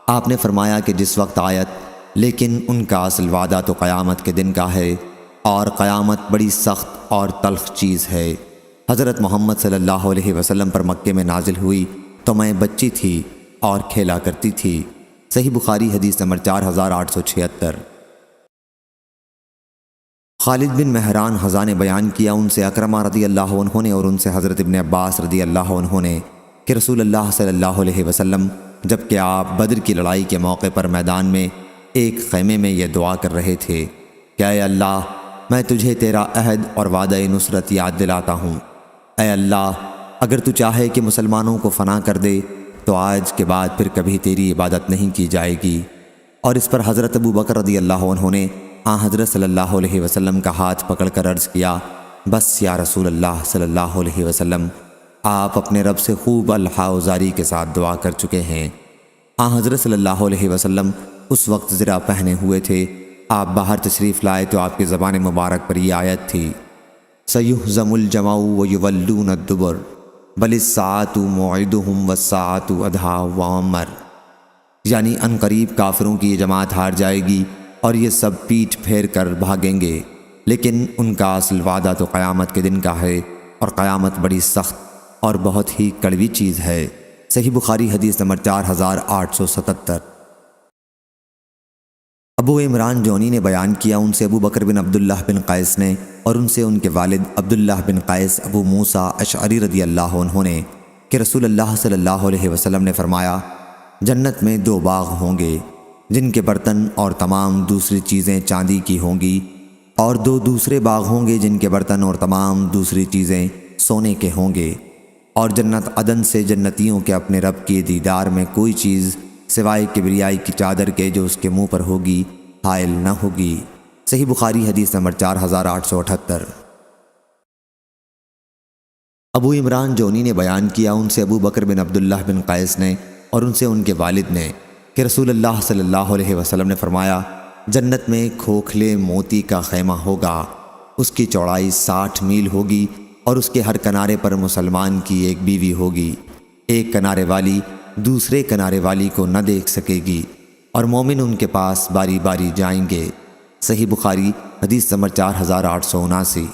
آپ نے فرمایا کہ جس وقت آیت لیکن ان کا اصل وعدہ تو قیامت کے دن کا ہے اور قیامت بڑی سخت اور تلخ چیز ہے، حضرت محمد صلی اللہ علیہ وسلم پر مکے میں نازل ہوئی تو میں بچی تھی اور کھیلا کرتی تھی۔ صحیح بخاری حدیث نمبر 4876۔ خالد بن مہران حذا نے بیان کیا ان سے اکرمہ رضی اللہ عنہ نے اور ان سے حضرت ابن عباس رضی اللہ عنہ نے کہ رسول اللہ صلی اللہ علیہ وسلم جب کہ آپ بدر کی لڑائی کے موقع پر میدان میں ایک خیمے میں یہ دعا کر رہے تھے کہ اے اللہ میں تجھے تیرا عہد اور وعدہ نصرت یاد دلاتا ہوں، اے اللہ اگر تو چاہے کہ مسلمانوں کو فنا کر دے تو آج کے بعد پھر کبھی تیری عبادت نہیں کی جائے گی۔ اور اس پر حضرت ابو بکر رضی اللہ عنہ نے حضرت صلی اللہ علیہ وسلم کا ہاتھ پکڑ کر عرض کیا، بس یا رسول اللہ صلی اللہ علیہ وسلم، آپ اپنے رب سے خوب الحاح و زاری کے ساتھ دعا کر چکے ہیں۔ حضرت صلی اللہ علیہ وسلم اس وقت زرہ پہنے ہوئے تھے، آپ باہر تشریف لائے تو آپ کی زبان مبارک پر یہ آیت تھی، سَيُهْزَمُ الْجَمْعُ وَيُوَلُّونَ الدُّبُرَ بَلِ السَّاعَةُ مَوْعِدُهُمْ وَالسَّاعَةُ أَدْهَىٰ وَأَمَرُ، یعنی ان قریب کافروں کی یہ جماعت ہار جائے گی اور یہ سب پیٹ پھیر کر بھاگیں گے، لیکن ان کا اصل وعدہ تو قیامت کے دن کا ہے اور قیامت بڑی سخت اور بہت ہی کڑوی چیز ہے۔ صحیح بخاری حدیث نمبر 4877۔ ابو عمران جونی نے بیان کیا ان سے ابو بکر بن عبداللہ بن قیس نے اور ان سے ان کے والد عبداللہ بن قیس ابو موسیٰ اشعری رضی اللہ عنہ نے کہ رسول اللہ صلی اللہ علیہ وسلم نے فرمایا، جنت میں 2 باغ ہوں گے جن کے برتن اور تمام دوسری چیزیں چاندی کی ہوں گی، اور 2 دوسرے باغ ہوں گے جن کے برتن اور تمام دوسری چیزیں سونے کے ہوں گے، اور جنت عدن سے جنتیوں کے اپنے رب کے دیدار میں کوئی چیز سوائے کبریائی کی چادر کے جو اس کے منہ پر ہوگی حائل نہ ہوگی۔ صحیح بخاری حدیث نمبر 4878۔ ابو عمران جونی نے بیان کیا ان سے ابو بکر بن عبداللہ بن قیس نے اور ان سے ان کے والد نے کہ رسول اللہ صلی اللہ علیہ وسلم نے فرمایا، جنت میں کھوکھلے موتی کا خیمہ ہوگا، اس کی چوڑائی 60 میل ہوگی اور اس کے ہر کنارے پر مسلمان کی ایک بیوی ہوگی، ایک کنارے والی دوسرے کنارے والی کو نہ دیکھ سکے گی اور مومن ان کے پاس باری باری جائیں گے۔ صحیح بخاری حدیث نمبر 4879۔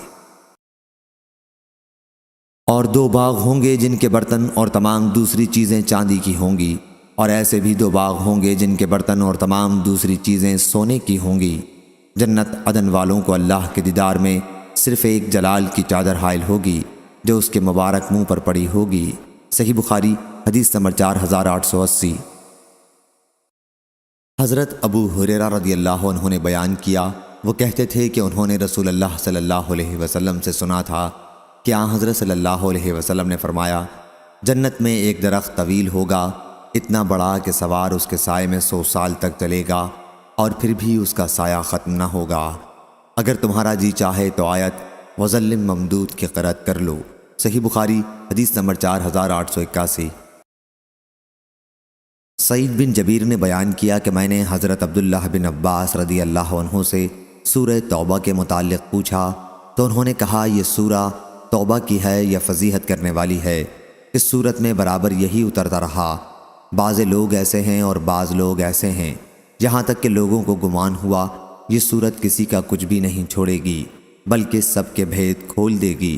اور 2 باغ ہوں گے جن کے برتن اور تمام دوسری چیزیں چاندی کی ہوں گی، اور ایسے بھی 2 باغ ہوں گے جن کے برتن اور تمام دوسری چیزیں سونے کی ہوں گی۔ جنت عدن والوں کو اللہ کے دیدار میں صرف ایک جلال کی چادر حائل ہوگی جو اس کے مبارک منہ پر پڑی ہوگی۔ صحیح بخاری حدیث نمبر 4880۔ حضرت ابو ہریرہ رضی اللہ عنہ نے بیان کیا، وہ کہتے تھے کہ انہوں نے رسول اللہ صلی اللہ علیہ وسلم سے سنا تھا کہ حضرت صلی اللہ علیہ وسلم نے فرمایا، جنت میں ایک درخت طویل ہوگا، اتنا بڑا کہ سوار اس کے سائے میں 100 سال تک چلے گا اور پھر بھی اس کا سایہ ختم نہ ہوگا۔ اگر تمہارا جی چاہے تو آیت وَظِلٍّ مَمْدُودٍ کی قرأت کر لو۔ صحیح بخاری حدیث نمبر 4881۔ سعید بن جبیر نے بیان کیا کہ میں نے حضرت عبداللہ بن عباس رضی اللہ عنہ سے سورہ توبہ کے متعلق پوچھا تو انہوں نے کہا، یہ سورہ توبہ کی ہے یا فضیحت کرنے والی ہے۔ اس صورت میں برابر یہی اترتا رہا۔ بعض لوگ ایسے ہیں اور بعض لوگ ایسے ہیں، یہاں تک کہ لوگوں کو گمان ہوا یہ صورت کسی کا کچھ بھی نہیں چھوڑے گی بلکہ سب کے بھید کھول دے گی۔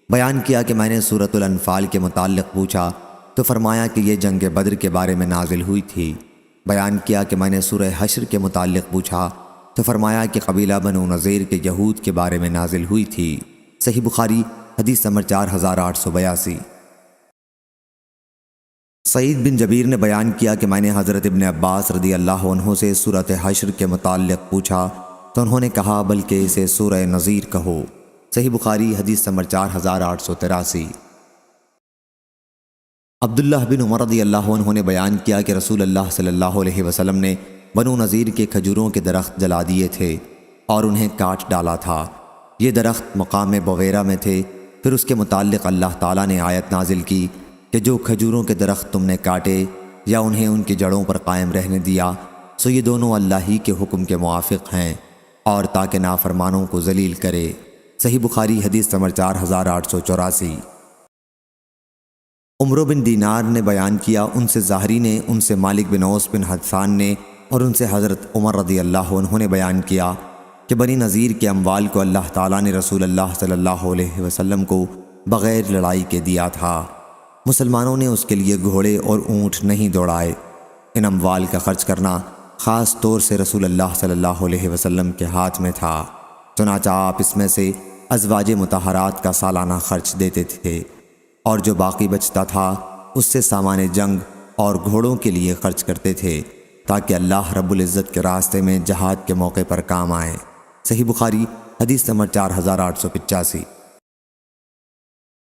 بیان کیا کہ میں نے سورۃ الانفال کے متعلق پوچھا تو فرمایا کہ یہ جنگ بدر کے بارے میں نازل ہوئی تھی۔ بیان کیا کہ میں نے سورہ حشر کے متعلق پوچھا تو فرمایا کہ قبیلہ بنو نذیر کے یہود کے بارے میں نازل ہوئی تھی۔ صحیح بخاری حدیث نمبر 4882۔ سعید بن جبیر نے بیان کیا کہ میں نے حضرت ابن عباس رضی اللہ عنہ سے سورۃ حشر کے متعلق پوچھا تو انہوں نے کہا بلکہ اسے سورہ نذیر کہو۔ صحیح بخاری حدیث نمبر 4883۔ عبداللہ بن عمر رضی اللہ عنہ نے بیان کیا کہ رسول اللہ صلی اللہ علیہ وسلم نے بنو نذیر کے کھجوروں کے درخت جلا دیے تھے اور انہیں کاٹ ڈالا تھا۔ یہ درخت مقام بویرہ میں تھے۔ پھر اس کے متعلق اللہ تعالیٰ نے آیت نازل کی کہ جو کھجوروں کے درخت تم نے کاٹے یا انہیں ان کی جڑوں پر قائم رہنے دیا سو یہ دونوں اللہ ہی کے حکم کے موافق ہیں اور تاکہ نافرمانوں کو ذلیل کرے۔ صحیح بخاری حدیث نمبر 4884۔ عمرو بن دینار نے بیان کیا ان سے زہری نے، ان سے مالک بن اوس بن حدثان نے اور ان سے حضرت عمر رضی اللہ عنہ نے بیان کیا کہ بنی نذیر کے اموال کو اللہ تعالیٰ نے رسول اللہ صلی اللہ علیہ وسلم کو بغیر لڑائی کے دیا تھا۔ مسلمانوں نے اس کے لیے گھوڑے اور اونٹ نہیں دوڑائے۔ ان اموال کا خرچ کرنا خاص طور سے رسول اللہ صلی اللہ علیہ وسلم کے ہاتھ میں تھا، چنانچہ آپ اس میں سے ازواج مطہرات کا سالانہ خرچ دیتے تھے اور جو باقی بچتا تھا اس سے سامان جنگ اور گھوڑوں کے لیے خرچ کرتے تھے تاکہ اللہ رب العزت کے راستے میں جہاد کے موقع پر کام آئے۔ صحیح بخاری حدیث نمبر 4885۔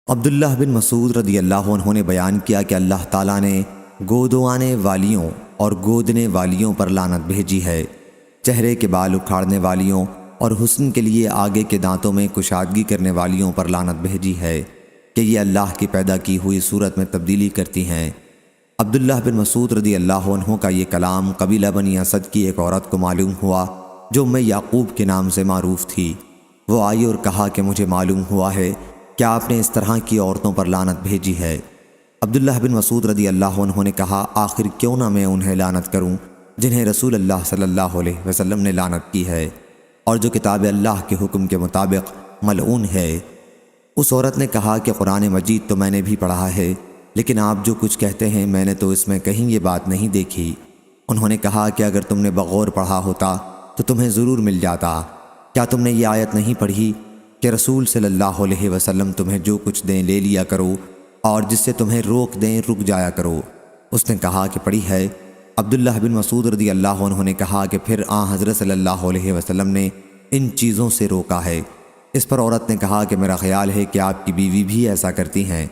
عبداللہ بن مسعود رضی اللہ عنہ نے بیان کیا کہ اللہ تعالیٰ نے گودوانے والیوں اور گودنے والیوں پر لعنت بھیجی ہے، چہرے کے بال اکھاڑنے والیوں اور حسن کے لیے آگے کے دانتوں میں کشادگی کرنے والیوں پر لعنت بھیجی ہے کہ یہ اللہ کی پیدا کی ہوئی صورت میں تبدیلی کرتی ہیں۔ عبداللہ بن مسعود رضی اللہ عنہ کا یہ کلام قبیلہ بنی اسد کی ایک عورت کو معلوم ہوا جو ام یعقوب کے نام سے معروف تھی۔ وہ آئی اور کہا کہ مجھے معلوم ہوا ہے کہ آپ نے اس طرح کی عورتوں پر لعنت بھیجی ہے۔ عبداللہ بن مسعود رضی اللہ عنہ نے کہا آخر کیوں نہ میں انہیں لعنت کروں جنہیں رسول اللہ صلی اللہ علیہ وسلم نے لعنت کی ہے اور جو کتاب اللہ کے حکم کے مطابق ملعون ہے۔ اس عورت نے کہا کہ قرآن مجید تو میں نے بھی پڑھا ہے لیکن آپ جو کچھ کہتے ہیں میں نے تو اس میں کہیں یہ بات نہیں دیکھی۔ انہوں نے کہا کہ اگر تم نے بغور پڑھا ہوتا تو تمہیں ضرور مل جاتا۔ کیا تم نے یہ آیت نہیں پڑھی کہ رسول صلی اللہ علیہ وسلم تمہیں جو کچھ دیں لے لیا کرو اور جس سے تمہیں روک دیں رک جایا کرو؟ اس نے کہا کہ پڑھی ہے۔ عبداللہ بن مسعود رضی اللہ عنہ نے کہا کہ پھر حضرت صلی اللہ علیہ وسلم نے ان چیزوں سے روکا ہے۔ اس پر عورت نے کہا کہ میرا خیال ہے کہ آپ کی بیوی بھی ایسا کرتی ہیں۔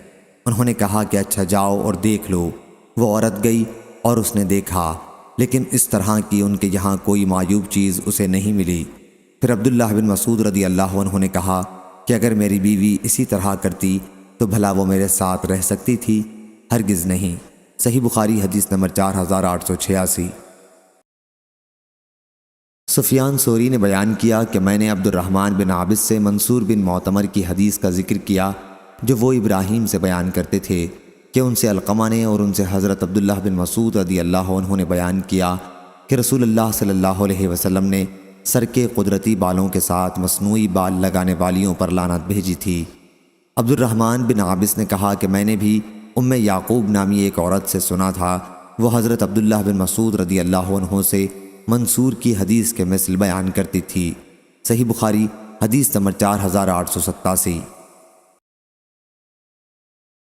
انہوں نے کہا کہ اچھا جاؤ اور دیکھ لو۔ وہ عورت گئی اور اس نے دیکھا لیکن اس طرح کی ان کے یہاں کوئی معیوب چیز اسے نہیں ملی۔ پھر عبداللہ بن مسعود رضی اللہ عنہ نے کہا کہ اگر میری بیوی اسی طرح کرتی تو بھلا وہ میرے ساتھ رہ سکتی تھی؟ ہرگز نہیں۔ صحیح بخاری حدیث نمبر 4886۔ سفیان ثوری نے بیان کیا کہ میں نے عبد الرحمن بن عابس سے منصور بن معتمر کی حدیث کا ذکر کیا جو وہ ابراہیم سے بیان کرتے تھے کہ ان سے علقمہ نے اور ان سے حضرت عبداللہ بن مسعود رضی اللہ عنہ نے بیان کیا کہ رسول اللہ صلی اللہ علیہ وسلم نے سر کے قدرتی بالوں کے ساتھ مصنوعی بال لگانے والیوں پر لعنت بھیجی تھی۔ عبد الرحمن بن عابس نے کہا کہ میں نے بھی ام یعقوب نامی ایک عورت سے سنا تھا، وہ حضرت عبداللہ بن مسعود رضی اللہ عنہ سے منصور کی حدیث کے مثل بیان کرتی تھی۔ صحیح بخاری حدیث نمبر 4887۔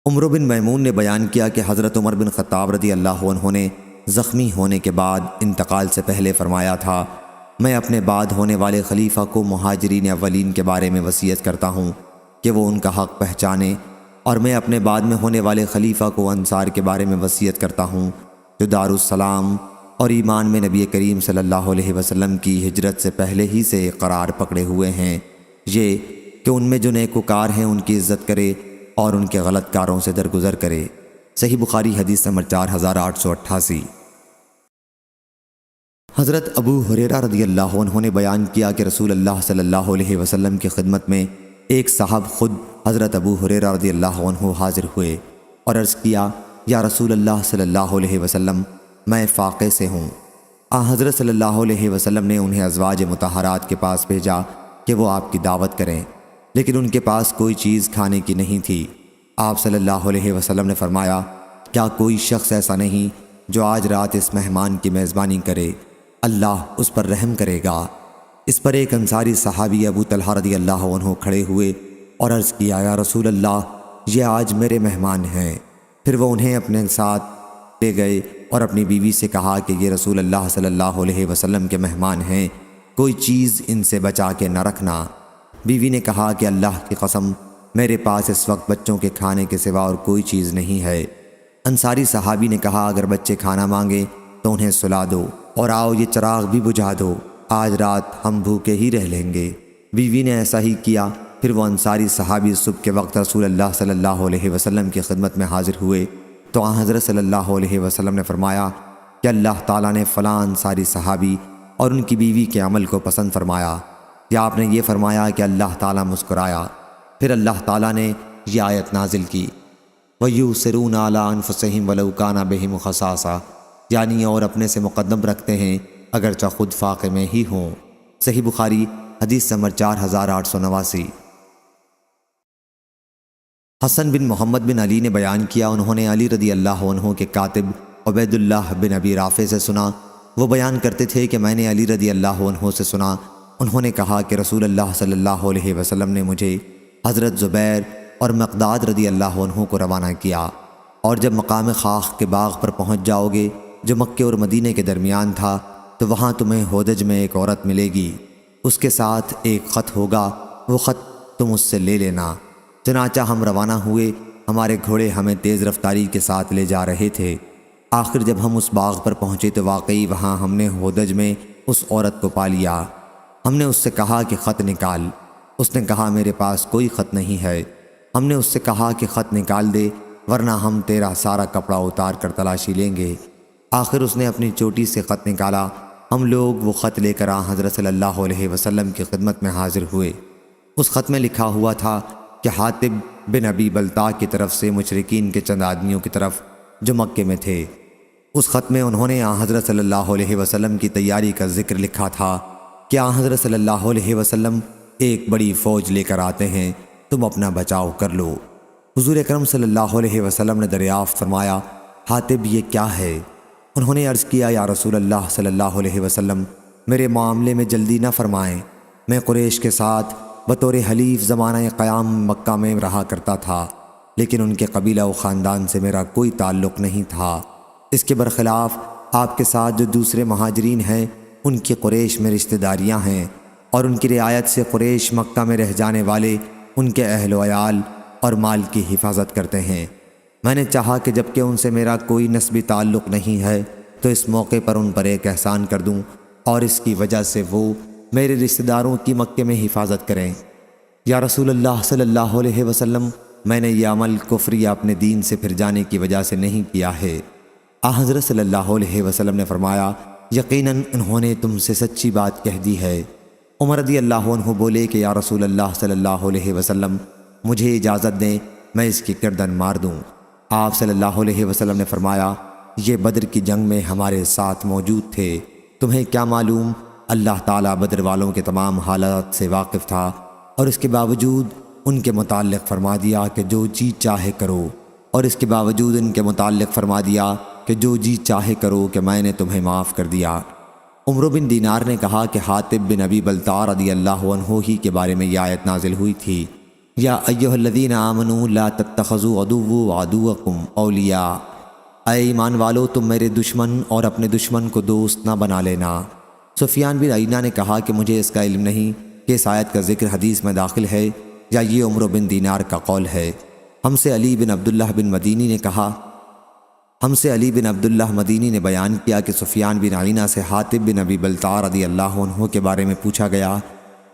عمرو بن میمون نے بیان کیا کہ حضرت عمر بن خطاب رضی اللہ عنہ نے زخمی ہونے کے بعد انتقال سے پہلے فرمایا تھا میں اپنے بعد ہونے والے خلیفہ کو مہاجرین اولین کے بارے میں وصیت کرتا ہوں کہ وہ ان کا حق پہچانے، اور میں اپنے بعد میں ہونے والے خلیفہ کو انصار کے بارے میں وصیت کرتا ہوں جو دارالسلام اور ایمان میں نبی کریم صلی اللہ علیہ وسلم کی ہجرت سے پہلے ہی سے قرار پکڑے ہوئے ہیں، یہ کہ ان میں جو نیکوکار ہیں ان کی عزت کرے اور ان کے غلط کاروں سے درگزر کرے۔ صحیح بخاری حدیث نمبر 4888۔ حضرت ابو ہریرہ رضی اللہ عنہ نے بیان کیا کہ رسول اللہ صلی اللہ علیہ وسلم کی خدمت میں ایک صاحب خود حضرت ابو ہریرہ رضی اللہ عنہ حاضر ہوئے اور عرض کیا، یا رسول اللہ صلی اللہ علیہ وسلم، میں فاقے سے ہوں۔ حضرت صلی اللہ علیہ وسلم نے انہیں ازواج مطہرات کے پاس بھیجا کہ وہ آپ کی دعوت کریں، لیکن ان کے پاس کوئی چیز کھانے کی نہیں تھی۔ آپ صلی اللہ علیہ وسلم نے فرمایا، کیا کوئی شخص ایسا نہیں جو آج رات اس مہمان کی میزبانی کرے؟ اللہ اس پر رحم کرے گا۔ اس پر ایک انصاری صحابی ابو طلحہ رضی اللہ عنہ کھڑے ہوئے اور عرض کیا، یا رسول اللہ، یہ آج میرے مہمان ہیں۔ پھر وہ انہیں اپنے ساتھ لے گئے اور اپنی بیوی سے کہا کہ یہ رسول اللہ صلی اللہ علیہ وسلم کے مہمان ہیں، کوئی چیز ان سے بچا کے نہ رکھنا۔ بیوی نے کہا کہ اللہ کی قسم، میرے پاس اس وقت بچوں کے کھانے کے سوا اور کوئی چیز نہیں ہے۔ انصاری صحابی نے کہا، اگر بچے کھانا مانگے تو انہیں سلا دو اور آؤ یہ چراغ بھی بجھا دو، آج رات ہم بھوکے ہی رہ لیں گے۔ بیوی نے ایسا ہی کیا۔ پھر وہ انصاری صحابی صبح کے وقت رسول اللہ صلی اللہ علیہ وسلم کی خدمت میں حاضر ہوئے تو حضرت صلی اللہ علیہ وسلم نے فرمایا کہ اللہ تعالیٰ نے فلاں انصاری صحابی اور ان کی بیوی کے عمل کو پسند فرمایا۔ یا آپ نے یہ فرمایا کہ اللہ تعالیٰ مسکرایا۔ پھر اللہ تعالیٰ نے یہ آیت نازل کی، وَيُؤْثِرُونَ عَلَىٰ أَنفُسِهِمْ وَلَوْ كَانَ بِهِمْ خَصَاصَةٌ، یعنی اور اپنے سے مقدم رکھتے ہیں اگرچہ خود فاقے میں ہی ہوں۔ صحیح بخاری حدیث نمبر 4889۔ حسن بن محمد بن علی نے بیان کیا، انہوں نے علی رضی اللہ عنہ کے کاتب عبید اللہ بن ابی رافع سے سنا، وہ بیان کرتے تھے کہ میں نے علی رضی اللہ عنہ سے سنا، انہوں نے کہا کہ رسول اللہ صلی اللہ علیہ وسلم نے مجھے حضرت زبیر اور مقداد رضی اللہ عنہ کو روانہ کیا، اور جب مقام خاخ کے باغ پر پہنچ جاؤ گے جو مکے اور مدینے کے درمیان تھا تو وہاں تمہیں ہودج میں ایک عورت ملے گی، اس کے ساتھ ایک خط ہوگا، وہ خط تم اس سے لے لینا۔ چنانچہ ہم روانہ ہوئے، ہمارے گھوڑے ہمیں تیز رفتاری کے ساتھ لے جا رہے تھے۔ آخر جب ہم اس باغ پر پہنچے تو واقعی وہاں ہم نے ہودج میں اس عورت کو پا لیا۔ ہم نے اس سے کہا کہ خط نکال، اس نے کہا میرے پاس کوئی خط نہیں ہے۔ ہم نے اس سے کہا کہ خط نکال دے ورنہ ہم تیرا سارا کپڑا اتار کر تلاشی لیں گے۔ آخر اس نے اپنی چوٹی سے خط نکالا، ہم لوگ وہ خط لے کر حضرت صلی اللہ علیہ وسلم کی خدمت میں حاضر ہوئے۔ اس خط میں لکھا ہوا تھا کہ حاطب بن ابی بلتع کی طرف سے مشرکین کے چند آدمیوں کی طرف جو مکے میں تھے۔ اس خط میں انہوں نے حضرت صلی اللہ علیہ وسلم کی تیاری کا ذکر لکھا تھا کہ حضرت صلی اللہ علیہ وسلم ایک بڑی فوج لے کر آتے ہیں، تم اپنا بچاؤ کر لو۔ حضور اکرم صلی اللہ علیہ وسلم نے دریافت فرمایا، حاطب یہ کیا ہے؟ انہوں نے عرض کیا، یا رسول اللہ صلی اللہ علیہ وسلم، میرے معاملے میں جلدی نہ فرمائیں، میں قریش کے ساتھ بطور حلیف زمانہ قیام مکہ میں رہا کرتا تھا، لیکن ان کے قبیلہ و خاندان سے میرا کوئی تعلق نہیں تھا۔ اس کے برخلاف آپ کے ساتھ جو دوسرے مہاجرین ہیں ان کی قریش میں رشتہ داریاں ہیں، اور ان کی رعایت سے قریش مکہ میں رہ جانے والے ان کے اہل و عیال اور مال کی حفاظت کرتے ہیں۔ میں نے چاہا کہ جبکہ ان سے میرا کوئی نسبی تعلق نہیں ہے تو اس موقع پر ان پر ایک احسان کر دوں اور اس کی وجہ سے وہ میرے رشتہ داروں کی مکے میں حفاظت کریں۔ یا رسول اللہ صلی اللہ علیہ وسلم، میں نے یہ عمل کفر یا اپنے دین سے پھر جانے کی وجہ سے نہیں کیا ہے۔ حضرت صلی اللہ علیہ وسلم نے فرمایا، یقیناً انہوں نے تم سے سچی بات کہہ دی ہے۔ عمر رضی اللہ عنہ بولے کہ یا رسول اللہ صلی اللہ علیہ وسلم، مجھے اجازت دیں میں اس کی گردن مار دوں۔ آپ صلی اللہ علیہ وسلم نے فرمایا، یہ بدر کی جنگ میں ہمارے ساتھ موجود تھے، تمہیں کیا معلوم؟ اللہ تعالیٰ بدر والوں کے تمام حالات سے واقف تھا، اور اس کے باوجود ان کے متعلق فرما دیا کہ جو جی چاہے کرو، اور اس کے باوجود ان کے متعلق فرما دیا کہ جو جی چاہے کرو کہ میں نے تمہیں معاف کر دیا۔ عمرو بن دینار نے کہا کہ حاطب بن ابی بلتع رضی اللہ عنہ ہی کے بارے میں یہ آیت نازل ہوئی تھی، یا ایھا الذین آمنوا لا تتخذوا عدوی وعدوکم اولیاء، اے ایمان والو تم میرے دشمن اور اپنے دشمن کو دوست نہ بنا لینا۔ سفیان بن عیینہ نے کہا کہ مجھے اس کا علم نہیں کہ اس آیت کا ذکر حدیث میں داخل ہے یا یہ عمرو بن دینار کا قول ہے۔ ہم سے علی بن عبداللہ مدینی نے بیان کیا کہ سفیان بن عیینہ سے حاطب بن ابی بلتع رضی اللہ عنہ کے بارے میں پوچھا گیا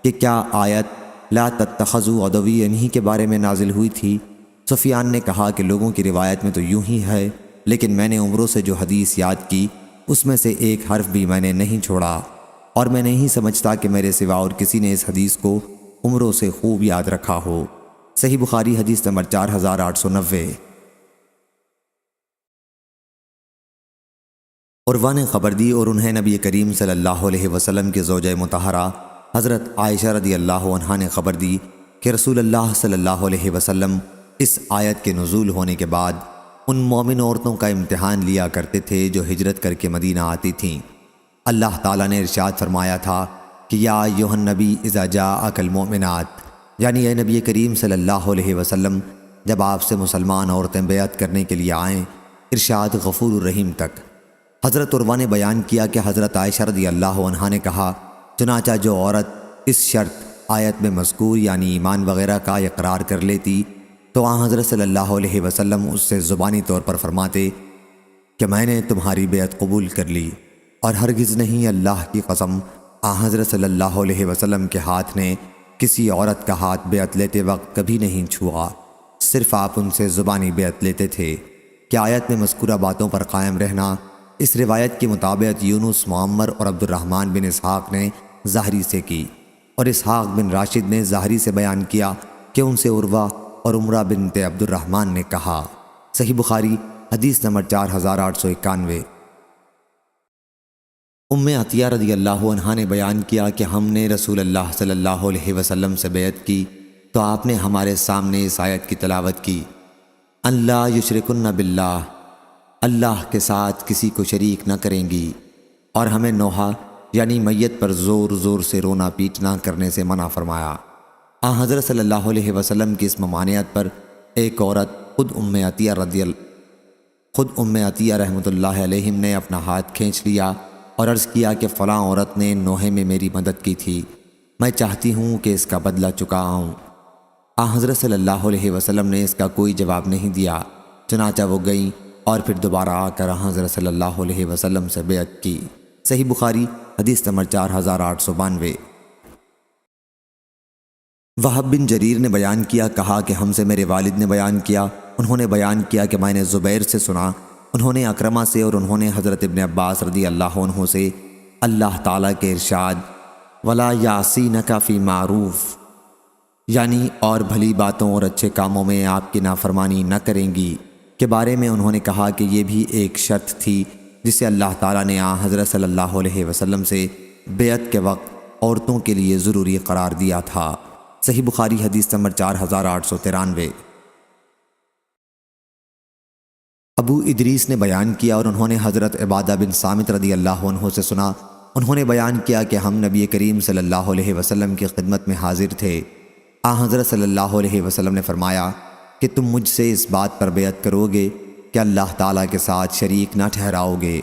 کہ کیا آیت لا تتخذوا عدوی انہی کے بارے میں نازل ہوئی تھی؟ سفیان نے کہا کہ لوگوں کی روایت میں تو یوں ہی ہے، لیکن میں نے عمرو سے جو حدیث یاد کی اس میں سے ایک حرف بھی میں نے نہیں چھوڑا، اور میں نہیں سمجھتا کہ میرے سوا اور کسی نے اس حدیث کو عمرو سے خوب یاد رکھا ہو۔ صحیح بخاری حدیث نمبر 4890۔ عروہ نے خبر دی اور انہیں نبی کریم صلی اللہ علیہ وسلم کے زوجہ مطہرہ حضرت عائشہ رضی اللہ عنہا نے خبر دی کہ رسول اللہ صلی اللہ علیہ وسلم اس آیت کے نزول ہونے کے بعد ان مومن عورتوں کا امتحان لیا کرتے تھے جو ہجرت کر کے مدینہ آتی تھیں۔ اللہ تعالیٰ نے ارشاد فرمایا تھا کہ یا ایھا النبی اذا جاءک المؤمنات، یعنی اے نبی کریم صلی اللہ علیہ وسلم جب آپ سے مسلمان عورتیں بیعت کرنے کے لیے آئیں، ارشاد غفور الرحیم تک۔ حضرت عروہ نے بیان کیا کہ حضرت عائشہ رضی اللہ عنہا نے کہا، چنانچہ جو عورت اس شرط آیت میں مذکور یعنی ایمان وغیرہ کا اقرار کر لیتی تو آن حضرت صلی اللہ علیہ وسلم اس سے زبانی طور پر فرماتے کہ میں نے تمہاری بیعت قبول کر لی، اور ہرگز نہیں، اللہ کی قسم، آن حضرت صلی اللہ علیہ وسلم کے ہاتھ نے کسی عورت کا ہاتھ بیعت لیتے وقت کبھی نہیں چھوا، صرف آپ ان سے زبانی بیعت لیتے تھے۔ کہ آیت میں مذکورہ باتوں پر قائم رہنا اس روایت کے مطابق یونس، معمر اور عبد الرحمن بن اسحاق نے ظاہری سے کی، اور اسحاق بن راشد نے ظاہری سے بیان کیا کہ ان سے عروہ اور عمرہ بنت عبد الرحمن نے کہا۔ صحیح بخاری حدیث نمبر 4891۔ ام عطیہ رضی اللہ عنہا نے بیان کیا کہ ہم نے رسول اللہ صلی اللہ علیہ وسلم سے بیعت کی تو آپ نے ہمارے سامنے اس آیت کی تلاوت کی، اللہ یشرکن باللہ، اللہ کے ساتھ کسی کو شریک نہ کریں گی، اور ہمیں نوحہ یعنی میت پر زور زور سے رونا پیٹنا کرنے سے منع فرمایا۔ حضرت صلی اللہ علیہ وسلم کی اس ممانعت پر ایک عورت خود ام عطیہ رحمۃ اللہ علیہم نے اپنا ہاتھ کھینچ لیا اور عرض کیا کہ فلاں عورت نے نوحے میں میری مدد کی تھی، میں چاہتی ہوں کہ اس کا بدلہ چکاؤں۔ حضرت صلی اللہ علیہ وسلم نے اس کا کوئی جواب نہیں دیا، چنانچہ وہ گئیں اور پھر دوبارہ آ کر حضرت صلی اللہ علیہ وسلم سے بیعت کی۔ صحیح بخاری حدیث نمبر 4892۔ وہب بن جریر نے بیان کیا، کہا کہ ہم سے میرے والد نے بیان کیا، انہوں نے بیان کیا کہ میں نے زبیر سے سنا، انہوں نے اکرمہ سے، اور انہوں نے حضرت ابن عباس رضی اللہ عنہ سے اللہ تعالیٰ کے ارشاد وَلَا يَعْصِينَكَ فِي مَعْرُوفٍ، یعنی اور بھلی باتوں اور اچھے کاموں میں آپ کی نافرمانی نہ کریں گی کے بارے میں انہوں نے کہا کہ یہ بھی ایک شرط تھی جسے اللہ تعالیٰ نے حضرت صلی اللہ علیہ وسلم سے بیعت کے وقت عورتوں کے لیے ضروری قرار دیا تھا۔ صحیح بخاری حدیث نمبر 4893۔ ابو ادریس نے بیان کیا اور انہوں نے حضرت عبادہ بن صامت رضی اللہ عنہ سے سنا، انہوں نے بیان کیا کہ ہم نبی کریم صلی اللہ علیہ وسلم کی خدمت میں حاضر تھے۔ حضرت صلی اللہ علیہ وسلم نے فرمایا کہ تم مجھ سے اس بات پر بیعت کرو گے کہ اللہ تعالیٰ کے ساتھ شریک نہ ٹھہراؤ گے،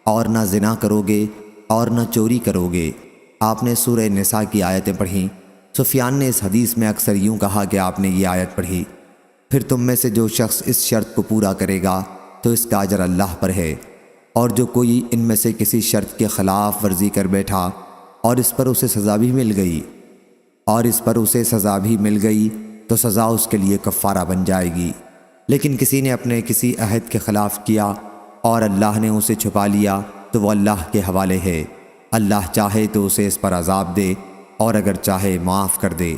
اور نہ زنا کرو گے، اور نہ چوری کرو گے۔ آپ نے سورہ نساء کی آیتیں پڑھیں۔ سفیان نے اس حدیث میں اکثر یوں کہا کہ آپ نے یہ آیت پڑھی، پھر تم میں سے جو شخص اس شرط کو پورا کرے گا تو اس کا اجر اللہ پر ہے، اور جو کوئی ان میں سے کسی شرط کے خلاف ورزی کر بیٹھا اور اس پر اسے سزا بھی مل گئی تو سزا اس کے لیے کفارہ بن جائے گی۔ لیکن کسی نے اپنے کسی عہد کے خلاف کیا اور اللہ نے اسے چھپا لیا تو وہ اللہ کے حوالے ہے، اللہ چاہے تو اسے اس پر عذاب دے اور اگر چاہے معاف کر دے۔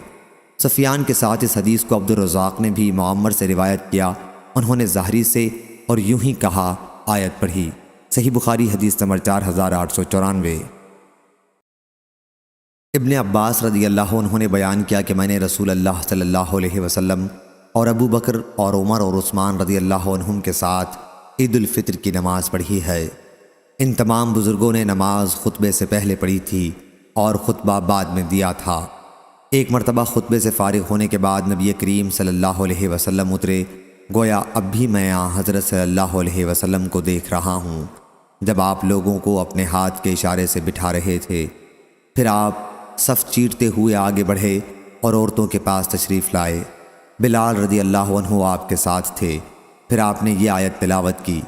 سفیان کے ساتھ اس حدیث کو عبد الرزاق نے بھی معمر سے روایت کیا، انہوں نے ظاہری سے اور یوں ہی کہا، آیت پڑھی۔ صحیح بخاری حدیث نمبر 4894۔ ابن عباس رضی اللہ عنہ نے بیان کیا کہ میں نے رسول اللہ صلی اللہ علیہ وسلم اور ابو بکر اور عمر اور عثمان رضی اللہ عنہم کے ساتھ عید الفطر کی نماز پڑھی ہے۔ ان تمام بزرگوں نے نماز خطبے سے پہلے پڑھی تھی اور خطبہ بعد میں دیا تھا۔ ایک مرتبہ خطبے سے فارغ ہونے کے بعد نبی کریم صلی اللہ علیہ وسلم اترے، گویا اب بھی میں حضرت صلی اللہ علیہ وسلم کو دیکھ رہا ہوں جب آپ لوگوں کو اپنے ہاتھ کے اشارے سے بٹھا رہے تھے۔ پھر آپ صف چیرتے ہوئے آگے بڑھے اور عورتوں کے پاس تشریف لائے۔ بلال رضی اللہ عنہ آپ کے ساتھ تھے۔ پھر آپ نے یہ آیت تلاوت کی،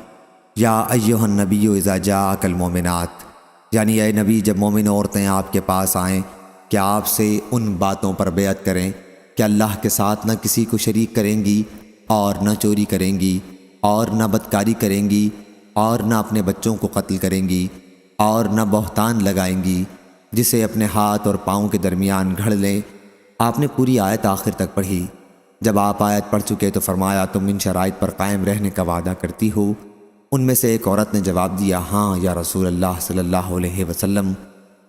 یا ایھا النبی اذا جاءک المؤمنات، یعنی اے نبی جب مومن عورتیں آپ کے پاس آئیں کہ آپ سے ان باتوں پر بیعت کریں کہ اللہ کے ساتھ نہ کسی کو شریک کریں گی، اور نہ چوری کریں گی، اور نہ بدکاری کریں گی، اور نہ اپنے بچوں کو قتل کریں گی، اور نہ بہتان لگائیں گی جسے اپنے ہاتھ اور پاؤں کے درمیان گھڑ لیں۔ آپ نے پوری آیت آخر تک پڑھی۔ جب آپ آیت پڑھ چکے تو فرمایا تم ان شرائط پر قائم رہنے کا وعدہ کرتی ہو؟ ان میں سے ایک عورت نے جواب دیا ہاں یا رسول اللہ صلی اللہ علیہ وسلم۔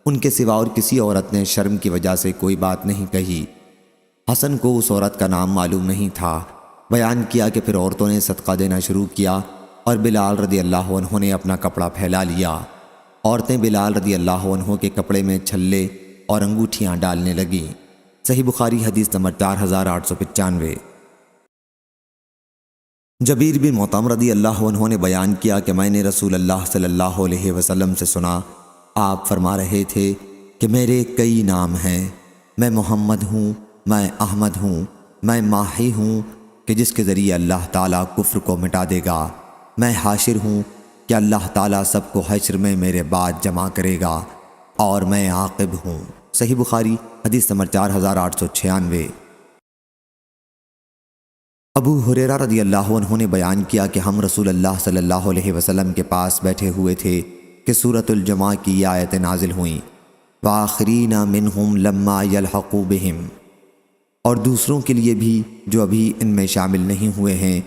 ان کے سوا اور کسی عورت نے شرم کی وجہ سے کوئی بات نہیں کہی۔ حسن کو اس عورت کا نام معلوم نہیں تھا۔ بیان کیا کہ پھر عورتوں نے صدقہ دینا شروع کیا اور بلال رضی اللہ عنہ نے اپنا کپڑا پھیلا لیا۔ عورتیں بلال رضی اللہ عنہ کے کپڑے میں چھلے اور انگوٹھیاں ڈالنے لگیں۔ صحیح بخاری حدیث نمبر 4895۔ جبیر بن مطعم رضی اللہ عنہ نے بیان کیا کہ میں نے رسول اللہ صلی اللہ علیہ وسلم سے سنا، آپ فرما رہے تھے کہ میرے کئی نام ہیں، میں محمد ہوں، میں احمد ہوں، میں ماہی ہوں کہ جس کے ذریعے اللہ تعالیٰ کفر کو مٹا دے گا، میں حاشر ہوں کہ اللہ تعالیٰ سب کو حشر میں میرے بعد جمع کرے گا، اور میں عاقب ہوں۔ صحیح بخاری حدیث نمبر 4896۔ ابو ہریرہ رضی اللہ عنہ نے بیان کیا کہ ہم رسول اللہ صلی اللہ علیہ وسلم کے پاس بیٹھے ہوئے تھے کہ سورۃ الجمعہ کی یہ آیتیں نازل ہوئیں، وَآخِرِینَ مِنْهُمْ لَمَّا يَلْحَقُوا بِهِمْ، اور دوسروں کے لیے بھی جو ابھی ان میں شامل نہیں ہوئے ہیں،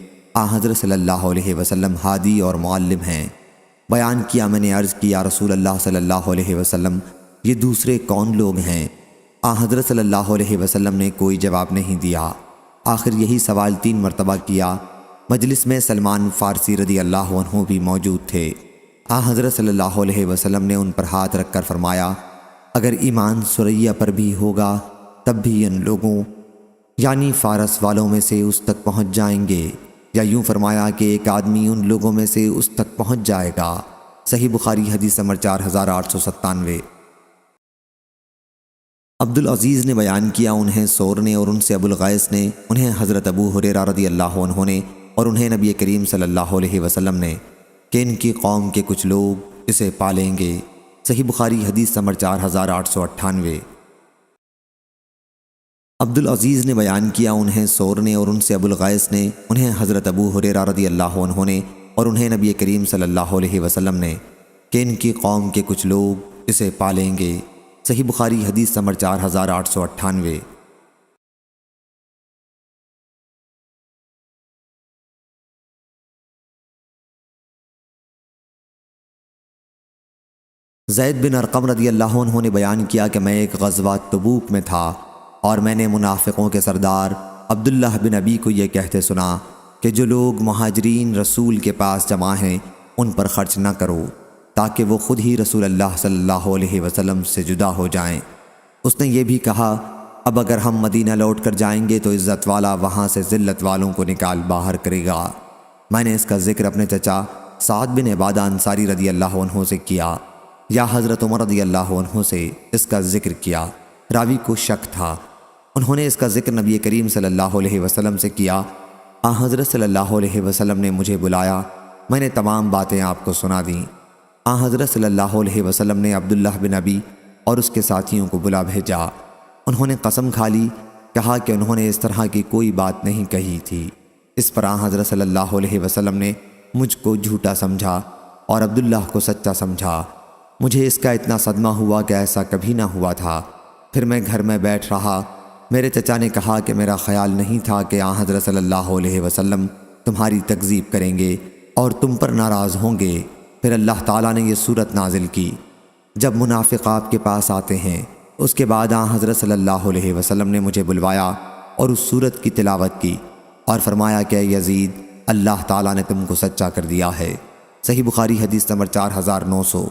حضرت صلی اللہ علیہ وسلم ہادی اور معلم ہیں۔ بیان کیا میں نے عرض کیا رسول اللہ صلی اللہ علیہ وسلم یہ دوسرے کون لوگ ہیں؟ حضرت صلی اللہ علیہ وسلم نے کوئی جواب نہیں دیا۔ آخر یہی سوال 3 مرتبہ کیا۔ مجلس میں سلمان فارسی رضی اللہ عنہ بھی موجود تھے۔ حضرت صلی اللہ علیہ وسلم نے ان پر ہاتھ رکھ کر فرمایا اگر ایمان سریہ پر بھی ہوگا تب بھی ان لوگوں یعنی فارس والوں میں سے اس تک پہنچ جائیں گے، یا یوں فرمایا کہ ایک آدمی ان لوگوں میں سے اس تک پہنچ جائے گا۔ صحیح بخاری حدیث نمبر 4897۔ عبدالعزیز نے بیان کیا انہیں سور نے اور ان سے ابو الغیث نے انہیں حضرت ابو ہریرہ رضی اللہ عنہ نے اور انہیں نبی کریم صلی اللہ علیہ وسلم نے کہ ان کی قوم کے کچھ لوگ اسے پالیں گے۔ صحیح بخاری حدیث نمبر 4898۔ عبدالعزیز نے بیان کیا انہیں سور نے اور ان سے ابو الغیث نے انہیں حضرت ابو ہریرہ رضی اللہ عنہ نے اور انہیں نبی کریم صلی اللہ علیہ وسلم نے کہ ان کی قوم کے کچھ لوگ اسے پالیں گے۔ صحیح بخاری حدیث نمبر 4898۔ زید بن ارقم رضی اللہ عنہ نے بیان کیا کہ میں ایک غزوہ تبوک میں تھا اور میں نے منافقوں کے سردار عبداللہ بن ابی کو یہ کہتے سنا کہ جو لوگ مہاجرین رسول کے پاس جمع ہیں ان پر خرچ نہ کرو تاکہ وہ خود ہی رسول اللہ صلی اللہ علیہ وسلم سے جدا ہو جائیں۔ اس نے یہ بھی کہا اب اگر ہم مدینہ لوٹ کر جائیں گے تو عزت والا وہاں سے ذلت والوں کو نکال باہر کرے گا۔ میں نے اس کا ذکر اپنے چچا سعد بن عبادہ انصاری رضی اللہ عنہ سے کیا یا حضرت عمر رضی اللہ عنہ سے اس کا ذکر کیا، راوی کو شک تھا۔ انہوں نے اس کا ذکر نبی کریم صلی اللہ علیہ وسلم سے کیا۔ حضرت صلی اللہ علیہ وسلم نے مجھے بلایا، میں نے تمام باتیں آپ کو سنا دیں۔ حضرت صلی اللہ علیہ وسلم نے عبداللہ بن ابی اور اس کے ساتھیوں کو بلا بھیجا۔ انہوں نے قسم کھا لی، کہا کہ انہوں نے اس طرح کی کوئی بات نہیں کہی تھی۔ اس پر حضرت صلی اللہ علیہ وسلم نے مجھ کو جھوٹا سمجھا اور عبداللہ کو سچا سمجھا۔ مجھے اس کا اتنا صدمہ ہوا کہ ایسا کبھی نہ ہوا تھا۔ پھر میں گھر میں بیٹھ رہا، میرے چچا نے کہا کہ میرا خیال نہیں تھا کہ حضرت صلی اللہ علیہ وسلم تمہاری تکذیب کریں گے اور تم پر ناراض ہوں گے۔ پھر اللہ تعالیٰ نے یہ صورت نازل کی جب منافق آپ کے پاس آتے ہیں۔ اس کے بعد حضرت صلی اللہ علیہ وسلم نے مجھے بلوایا اور اس صورت کی تلاوت کی اور فرمایا کہ اے یزید اللہ تعالیٰ نے تم کو سچا کر دیا ہے۔ صحیح بخاری حدیث نمبر 4900۔